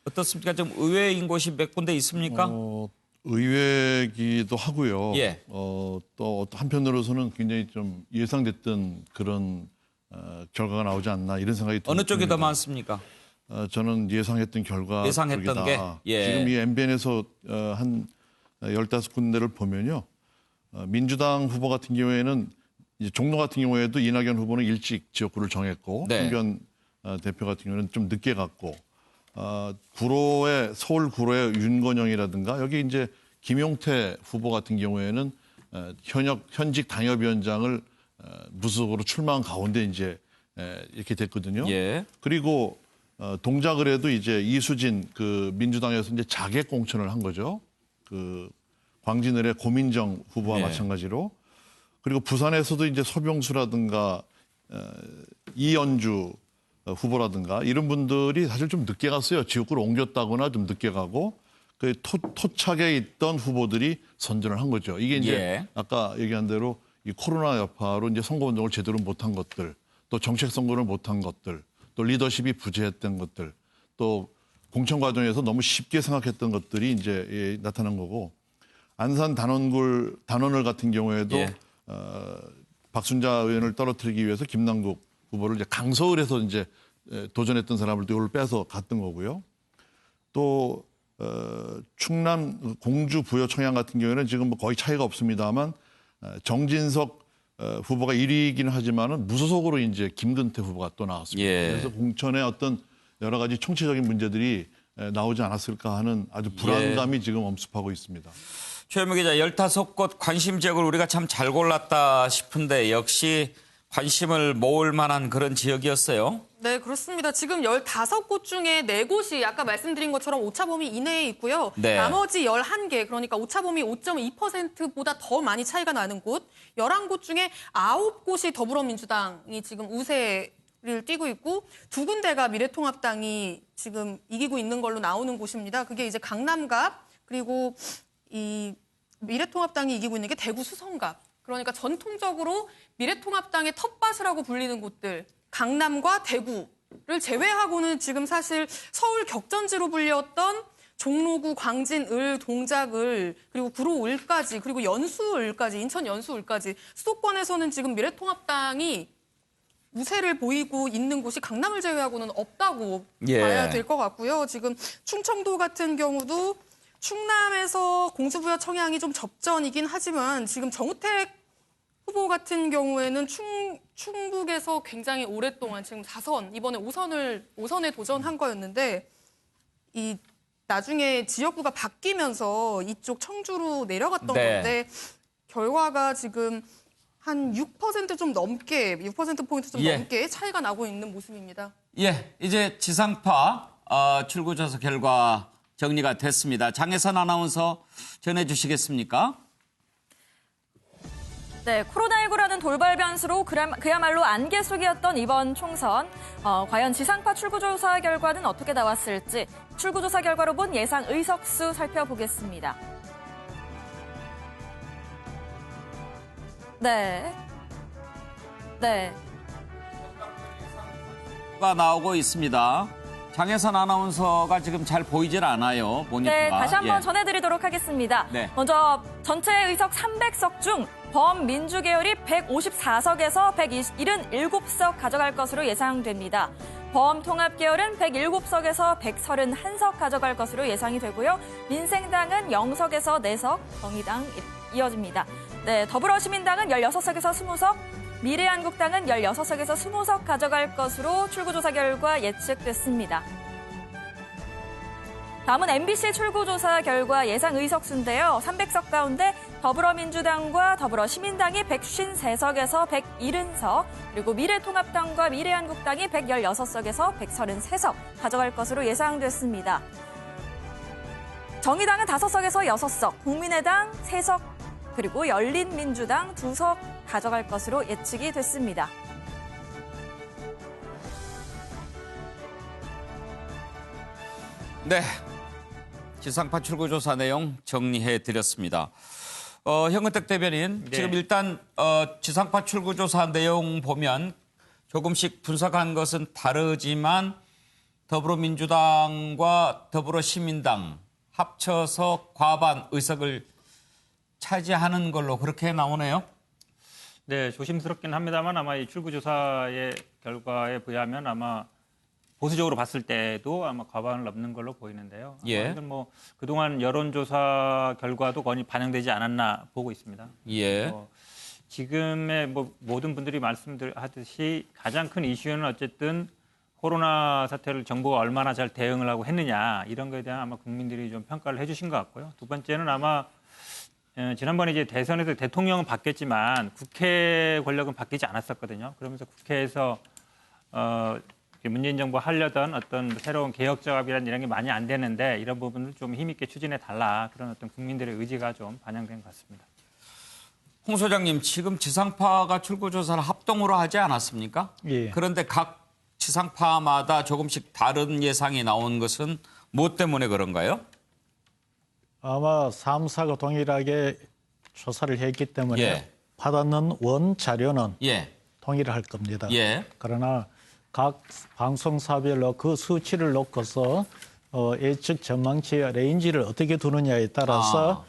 어떻습니까? 좀 의외인 곳이 몇 군데 있습니까? 의외기도 하고요. 또 한편으로서는 굉장히 좀 예상됐던 그런 결과가 나오지 않나 이런 생각이 듭니다. 어느 쪽이 더 많습니까? 저는 예상했던 결과 예상했던 게 지금 이 MBN에서 한 15군데를 보면요. 민주당 후보 같은 경우에는 이제 종로 같은 경우에도 이낙연 후보는 일찍 지역구를 정했고 홍변 대표 같은 경우는 좀 늦게 갔고 서울 구로의 윤건영이라든가 여기 이제 김용태 후보 같은 경우에는 현직 당협위원장을 무소속으로 출마한 가운데 이제 이렇게 됐거든요. 그리고 동작을 해도 이제 이수진 그 민주당에서 이제 자객 공천을 한 거죠. 그 광진을의 고민정 후보와 마찬가지로. 그리고 부산에서도 이제 서병수라든가 이연주 후보라든가 이런 분들이 사실 좀 늦게 갔어요. 지역구를 옮겼다거나 좀 늦게 가고 그 토착에 있던 후보들이 선전을 한 거죠. 이게 이제 아까 얘기한 대로 이 코로나 여파로 이제 선거운동을 제대로 못한 것들, 또 정책 선거를 못한 것들, 또 리더십이 부재했던 것들, 또 공천 과정에서 너무 쉽게 생각했던 것들이 이제 나타난 거고 안산 단원을 같은 경우에도 박순자 의원을 떨어뜨리기 위해서 김남국 후보를 이제 강서을에서 이제 도전했던 사람을 또 이걸 빼서 갔던 거고요. 또 충남 공주 부여 청양 같은 경우에는 지금 뭐 거의 차이가 없습니다만 정진석 후보가 1위이긴 하지만은 무소속으로 이제 김근태 후보가 또 나왔습니다. 그래서 공천에 어떤 여러 가지 총체적인 문제들이 나오지 않았을까 하는 아주 불안감이 지금 엄습하고 있습니다. 최현무 기자, 15곳 관심 지역을 우리가 참 잘 골랐다 싶은데 역시 관심을 모을 만한 그런 지역이었어요. 네, 그렇습니다. 지금 15곳 중에 4곳이 아까 말씀드린 것처럼 오차범위 이내에 있고요. 나머지 11개, 그러니까 오차범위 5.2%보다 더 많이 차이가 나는 곳, 11곳 중에 9곳이 더불어민주당이 지금 우세를 띠고 있고 2군데가 미래통합당이 지금 이기고 있는 걸로 나오는 곳입니다. 그게 이제 강남갑 그리고 이 미래통합당이 이기고 있는 게 대구 수성갑. 그러니까 전통적으로 미래통합당의 텃밭이라고 불리는 곳들, 강남과 대구를 제외하고는 지금 사실 서울 격전지로 불렸던 종로구, 광진을, 동작을, 그리고 구로을까지, 그리고 연수을까지, 인천 연수을까지 수도권에서는 지금 미래통합당이 우세를 보이고 있는 곳이 강남을 제외하고는 없다고 봐야 될 것 같고요. 지금 충청도 같은 경우도 충남에서 공수부여 청양이 좀 접전이긴 하지만 지금 정우택 후보 같은 경우에는 충북에서 굉장히 오랫동안 지금 4선, 이번에 5선에 도전한 거였는데 이 나중에 지역구가 바뀌면서 이쪽 청주로 내려갔던 건데 결과가 지금 한 6% 좀 넘게, 6%포인트 좀 넘게 차이가 나고 있는 모습입니다. 예, 이제 지상파 출구조사 결과 정리가 됐습니다. 장혜선 아나운서 전해주시겠습니까? 네, 코로나19라는 돌발 변수로 그야말로 안개 속이었던 이번 총선. 과연 지상파 출구조사 결과는 어떻게 나왔을지 출구조사 결과로 본 예상 의석수 살펴보겠습니다. 네. 가 나오고 있습니다. 장혜선 아나운서가 지금 잘 보이질 않아요. 모니터가. 네, 다시 한번 전해드리도록 하겠습니다. 네. 먼저 전체 의석 300석 중 범민주계열이 154석에서 177석 가져갈 것으로 예상됩니다. 범통합계열은 107석에서 131석 가져갈 것으로 예상이 되고요. 민생당은 0석에서 4석, 정의당 이어집니다. 네, 더불어시민당은 16석에서 20석, 미래한국당은 16석에서 20석 가져갈 것으로 출구조사 결과 예측됐습니다. 다음은 MBC 출구조사 결과 예상 의석수인데요. 300석 가운데 더불어민주당과 더불어시민당이 153석에서 170석, 그리고 미래통합당과 미래한국당이 116석에서 133석 가져갈 것으로 예상됐습니다. 정의당은 5석에서 6석, 국민의당 3석, 그리고 열린민주당 2석 가져갈 것으로 예측이 됐습니다. 네, 지상파 출구조사 내용 정리해드렸습니다. 현근택 대변인, 지금 일단 지상파 출구조사 내용 보면 조금씩 분석한 것은 다르지만 더불어민주당과 더불어시민당 합쳐서 과반 의석을 차지하는 걸로 그렇게 나오네요. 네, 조심스럽긴 합니다만 아마 이 출구조사의 결과에 비하면 아마 보수적으로 봤을 때도 아마 과반을 넘는 걸로 보이는데요. 이건 뭐 그동안 여론조사 결과도 거의 반영되지 않았나 보고 있습니다. 지금의 뭐 모든 분들이 말씀하듯이 가장 큰 이슈는 어쨌든 코로나 사태를 정부가 얼마나 잘 대응을 하고 했느냐 이런 거에 대한 아마 국민들이 좀 평가를 해주신 것 같고요. 두 번째는 아마 지난번에 이제 대선에서 대통령은 바뀌었지만 국회 권력은 바뀌지 않았었거든요. 그러면서 국회에서 문재인 정부 하려던 어떤 새로운 개혁 작업이란 이런 게 많이 안 되는데 이런 부분을 좀 힘있게 추진해 달라 그런 어떤 국민들의 의지가 좀 반영된 것 같습니다. 홍 소장님, 지금 지상파가 출구조사를 합동으로 하지 않았습니까? 그런데 각 지상파마다 조금씩 다른 예상이 나온 것은 뭐 때문에 그런가요? 아마 3사가 동일하게 조사를 했기 때문에 받았는 원 자료는 동일할 겁니다. 그러나 각 방송사별로 그 수치를 놓고서 예측 전망치의 레인지를 어떻게 두느냐에 따라서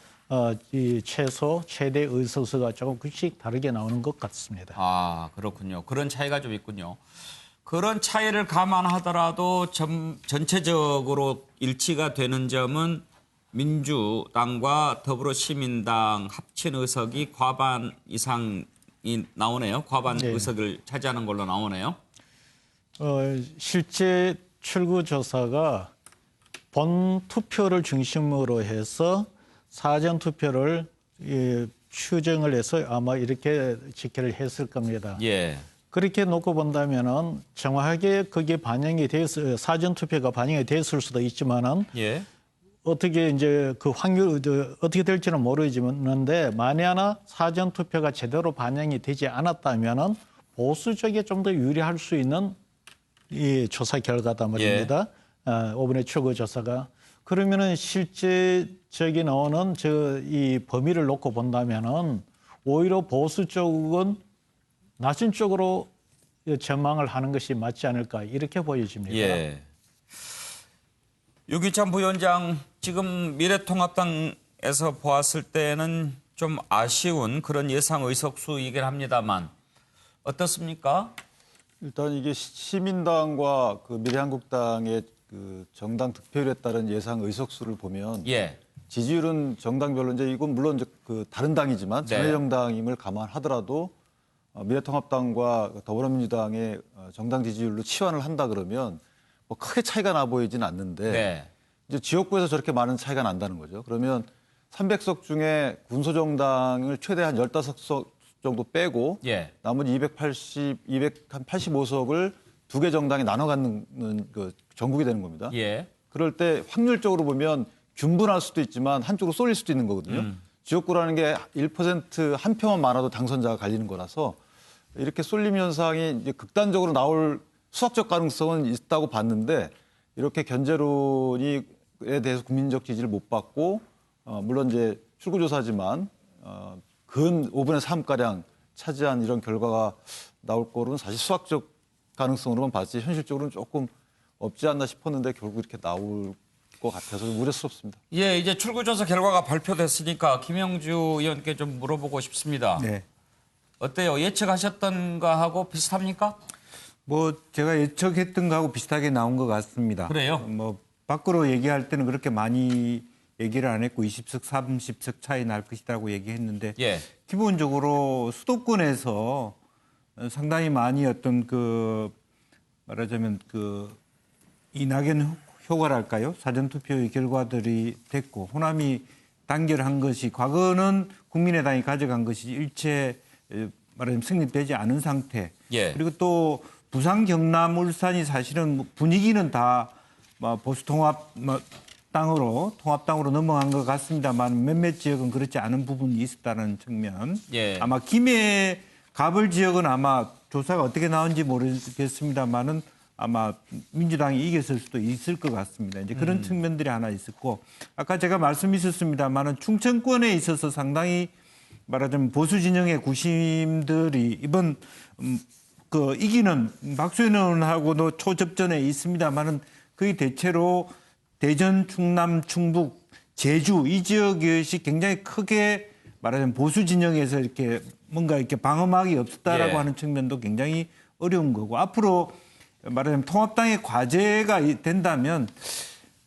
이 최대 의석수가 조금씩 다르게 나오는 것 같습니다. 그렇군요. 그런 차이가 좀 있군요. 그런 차이를 감안하더라도 전체적으로 일치가 되는 점은 민주당과 더불어시민당 합친 의석이 과반 이상이 나오네요. 과반 의석을 차지하는 걸로 나오네요. 실제 출구조사가 본 투표를 중심으로 해서 사전 투표를 추정을 해서 아마 이렇게 집계를 했을 겁니다. 그렇게 놓고 본다면은 정확하게 그게 반영이 돼서 사전 투표가 반영이 됐을 수도 있지만은 어떻게 이제 그 확률 어떻게 될지는 모르지만데 만에 하나 사전 투표가 제대로 반영이 되지 않았다면은 보수 쪽에 좀 더 유리할 수 있는 이 조사 결과다 말입니다. 이번에 출구조사가 그러면은 실제적이 나오는 이 범위를 놓고 본다면은 오히려 보수 쪽은 낮은 쪽으로 전망을 하는 것이 맞지 않을까 이렇게 보여집니다. 예. 유기찬 부위원장, 지금 미래통합당에서 보았을 때는 좀 아쉬운 그런 예상 의석수이긴 합니다만 어떻습니까? 일단 이게 시민당과 그 미래한국당의 그 정당 득표율에 따른 예상 의석수를 보면 예. 지지율은 정당별로 이제 이건 물론 이제 그 다른 당이지만 네. 전례정당임을 감안하더라도 미래통합당과 더불어민주당의 정당 지지율로 치환을 한다 그러면 뭐 크게 차이가 나 보이지는 않는데 네. 이제 지역구에서 저렇게 많은 차이가 난다는 거죠. 그러면 300석 중에 군소정당을 최대 한 15석 정도 빼고 예. 나머지 285석을 두 개 정당이 나눠 갖는 그 전국이 되는 겁니다. 예. 그럴 때 확률적으로 보면 균분할 수도 있지만 한쪽으로 쏠릴 수도 있는 거거든요. 지역구라는 게 1% 한 표만 많아도 당선자가 갈리는 거라서 이렇게 쏠림 현상이 이제 극단적으로 나올 수학적 가능성은 있다고 봤는데 이렇게 견제론에 대해서 국민적 지지를 못 받고 물론 이제 출구조사지만 근 5분의 3가량 차지한 이런 결과가 나올 거로는 사실 수학적 가능성으로만 봤지 현실적으로는 조금 없지 않나 싶었는데 결국 이렇게 나올 것 같아서 우려스럽습니다. 예, 이제 출구조사 결과가 발표됐으니까 김영주 의원께 좀 물어보고 싶습니다. 네. 어때요? 예측하셨던 거하고 비슷합니까? 뭐 제가 예측했던 거하고 비슷하게 나온 것 같습니다. 그래요? 뭐 밖으로 얘기할 때는 그렇게 많이 얘기를 안 했고 20석, 30석 차이 날 것이라고 얘기했는데 예. 기본적으로 수도권에서 상당히 많이 어떤 그 말하자면 그 이낙연 효과랄까요? 사전투표의 결과들이 됐고 호남이 단결한 것이 과거는 국민의당이 가져간 것이 일체 말하자면 승리되지 않은 상태. 예. 그리고 또 부산, 경남, 울산이 사실은 분위기는 다 보수 통합당으로 넘어간 것 같습니다만 몇몇 지역은 그렇지 않은 부분이 있었다는 측면. 예. 아마 김해 가벌 지역은 아마 조사가 어떻게 나온지 모르겠습니다만은 아마 민주당이 이겼을 수도 있을 것 같습니다. 이제 그런 측면들이 하나 있었고 아까 제가 말씀있었습니다만은 충청권에 있어서 상당히 말하자면 보수 진영의 구심들이 이번 그 이기는 박수현 의원하고도 초접전에 있습니다만은 거의 대체로 대전, 충남, 충북, 제주 이 지역이 굉장히 크게 말하자면 보수 진영에서 이렇게 뭔가 이렇게 방어막이 없었다라고 예. 하는 측면도 굉장히 어려운 거고 앞으로 말하자면 통합당의 과제가 된다면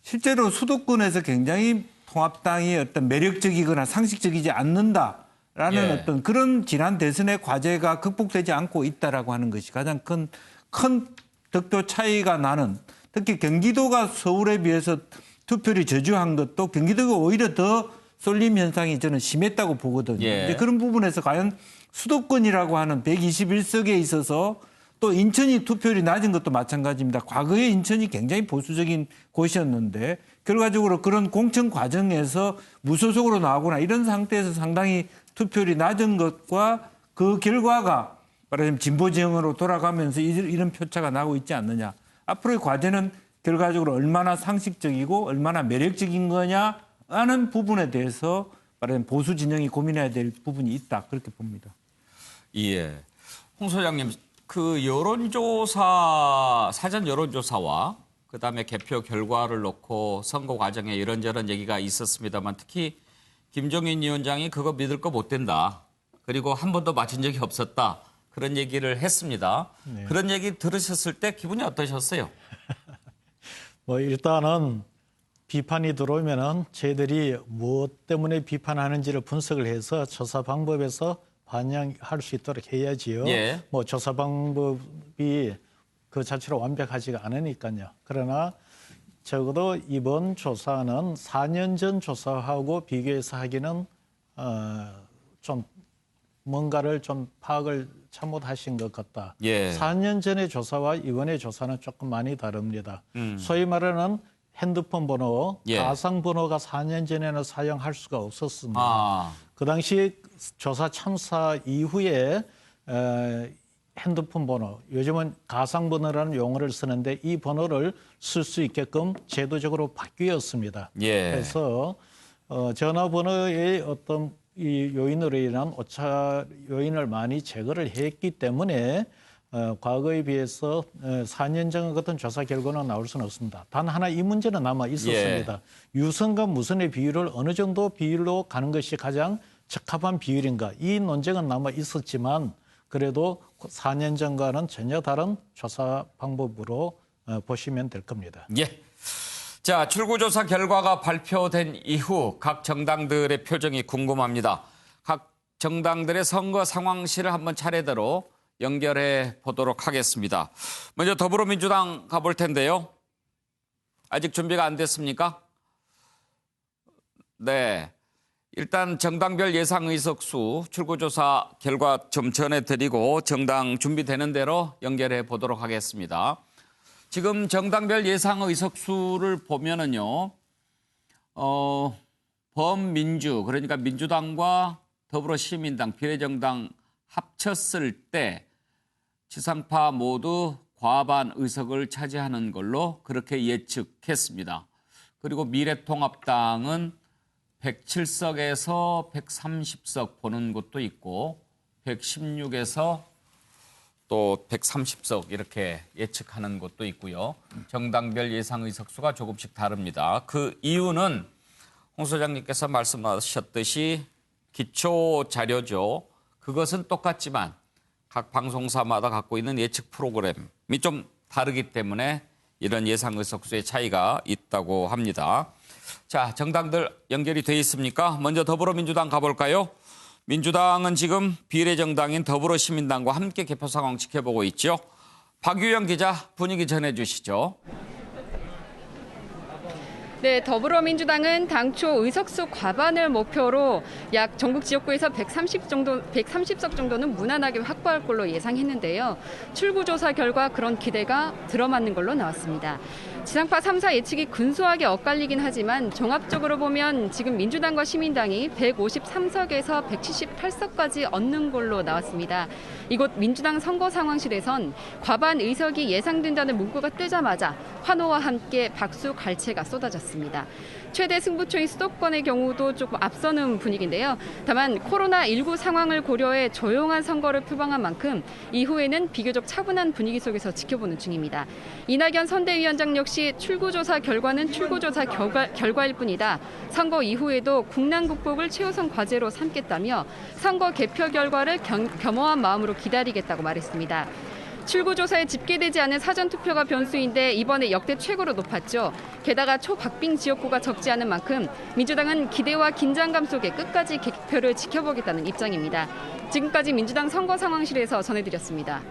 실제로 수도권에서 굉장히 통합당이 어떤 매력적이거나 상식적이지 않는다라는 예. 어떤 그런 지난 대선의 과제가 극복되지 않고 있다라고 하는 것이 가장 큰 득표 차이가 나는 특히 경기도가 서울에 비해서 투표율이 저조한 것도 경기도가 오히려 더 쏠림 현상이 저는 심했다고 보거든요. 예. 이제 그런 부분에서 과연 수도권이라고 하는 121석에 있어서 또 인천이 투표율이 낮은 것도 마찬가지입니다. 과거에 인천이 굉장히 보수적인 곳이었는데 결과적으로 그런 공천 과정에서 무소속으로 나오거나 이런 상태에서 상당히 투표율이 낮은 것과 그 결과가 말하자면 진보 지형으로 돌아가면서 이런 표차가 나고 있지 않느냐. 앞으로의 과제는 결과적으로 얼마나 상식적이고 얼마나 매력적인 거냐라는 부분에 대해서 말하자면 보수 진영이 고민해야 될 부분이 있다. 그렇게 봅니다. 예. 홍 소장님, 그 사전 여론조사와 그다음에 개표 결과를 놓고 선거 과정에 이런저런 얘기가 있었습니다만 특히 김종인 위원장이 그거 믿을 거 못 된다. 그리고 한 번도 맞힌 적이 없었다. 그런 얘기를 했습니다. 네. 그런 얘기 들으셨을 때 기분이 어떠셨어요? 뭐 일단은 비판이 들어오면은 저희들이 무엇 때문에 비판하는지를 분석을 해서 조사 방법에서 반영할 수 있도록 해야지요. 예. 뭐 조사 방법이 그 자체로 완벽하지가 않으니까요. 그러나 적어도 이번 조사는 4년 전 조사하고 비교해서 하기는 좀 뭔가를 좀 파악을 잘못하신 것 같다. 예. 4년 전의 조사와 이번의 조사는 조금 많이 다릅니다. 소위 말하는 핸드폰 번호, 예. 가상 번호가 4년 전에는 사용할 수가 없었습니다. 그 당시 조사 참사 이후에 핸드폰 번호, 요즘은 가상번호라는 용어를 쓰는데 이 번호를 쓸 수 있게끔 제도적으로 바뀌었습니다. 예. 그래서 전화번호의 어떤 이 요인으로 인한 오차 요인을 많이 제거를 했기 때문에 과거에 비해서 4년 전 같은 조사 결과는 나올 수는 없습니다. 단 하나 이 문제는 남아 있었습니다. 유선과 무선의 비율을 어느 정도 비율로 가는 것이 가장 적합한 비율인가. 이 논쟁은 남아 있었지만 그래도 4년 전과는 전혀 다른 조사 방법으로 보시면 될 겁니다. 예. 자, 출구조사 결과가 발표된 이후 각 정당들의 표정이 궁금합니다. 각 정당들의 선거 상황실을 한번 차례대로 연결해 보도록 하겠습니다. 먼저 더불어민주당 가볼 텐데요. 아직 준비가 안 됐습니까? 네. 일단 정당별 예상 의석수 출구조사 결과 좀 전해드리고 정당 준비되는 대로 연결해 보도록 하겠습니다. 지금 정당별 예상 의석수를 보면은요, 범민주, 그러니까 민주당과 더불어시민당, 비례정당 합쳤을 때 지상파 모두 과반 의석을 차지하는 걸로 그렇게 예측했습니다. 그리고 미래통합당은 107석에서 130석 보는 곳도 있고 116에서 또 130석 이렇게 예측하는 곳도 있고요. 정당별 예상 의석수가 조금씩 다릅니다. 그 이유는 홍 소장님께서 말씀하셨듯이 기초 자료죠. 그것은 똑같지만 각 방송사마다 갖고 있는 예측 프로그램이 좀 다르기 때문에 이런 예상 의석수의 차이가 있다고 합니다. 자, 정당들 연결이 돼 있습니까? 먼저 더불어민주당 가볼까요? 민주당은 지금 비례정당인 더불어시민당과 함께 개표 상황 지켜보고 있죠. 박유영 기자 분위기 전해주시죠. 네, 더불어민주당은 당초 의석수 과반을 목표로 약 전국 지역구에서 130석 정도는 무난하게 확보할 걸로 예상했는데요. 출구조사 결과 그런 기대가 들어맞는 걸로 나왔습니다. 지상파 3사 예측이 근소하게 엇갈리긴 하지만 종합적으로 보면 지금 민주당과 시민당이 153석에서 178석까지 얻는 걸로 나왔습니다. 이곳 민주당 선거 상황실에선 과반 의석이 예상된다는 문구가 뜨자마자 환호와 함께 박수 갈채가 쏟아졌습니다. 최대 승부처인 수도권의 경우도 조금 앞서는 분위기인데요. 다만 코로나19 상황을 고려해 조용한 선거를 표방한 만큼 이후에는 비교적 차분한 분위기 속에서 지켜보는 중입니다. 이낙연 선대위원장 역시 출구조사 결과는 출구조사 결과일 뿐이다. 선거 이후에도 국난 극복을 최우선 과제로 삼겠다며 선거 개표 결과를 겸허한 마음으로 기다리겠다고 말했습니다. 출구조사에 집계되지 않은 사전투표가 변수인데 이번에 역대 최고로 높았죠. 게다가 초박빙 지역구가 적지 않은 만큼 민주당은 기대와 긴장감 속에 끝까지 개표를 지켜보겠다는 입장입니다. 지금까지 민주당 선거 상황실에서 전해드렸습니다.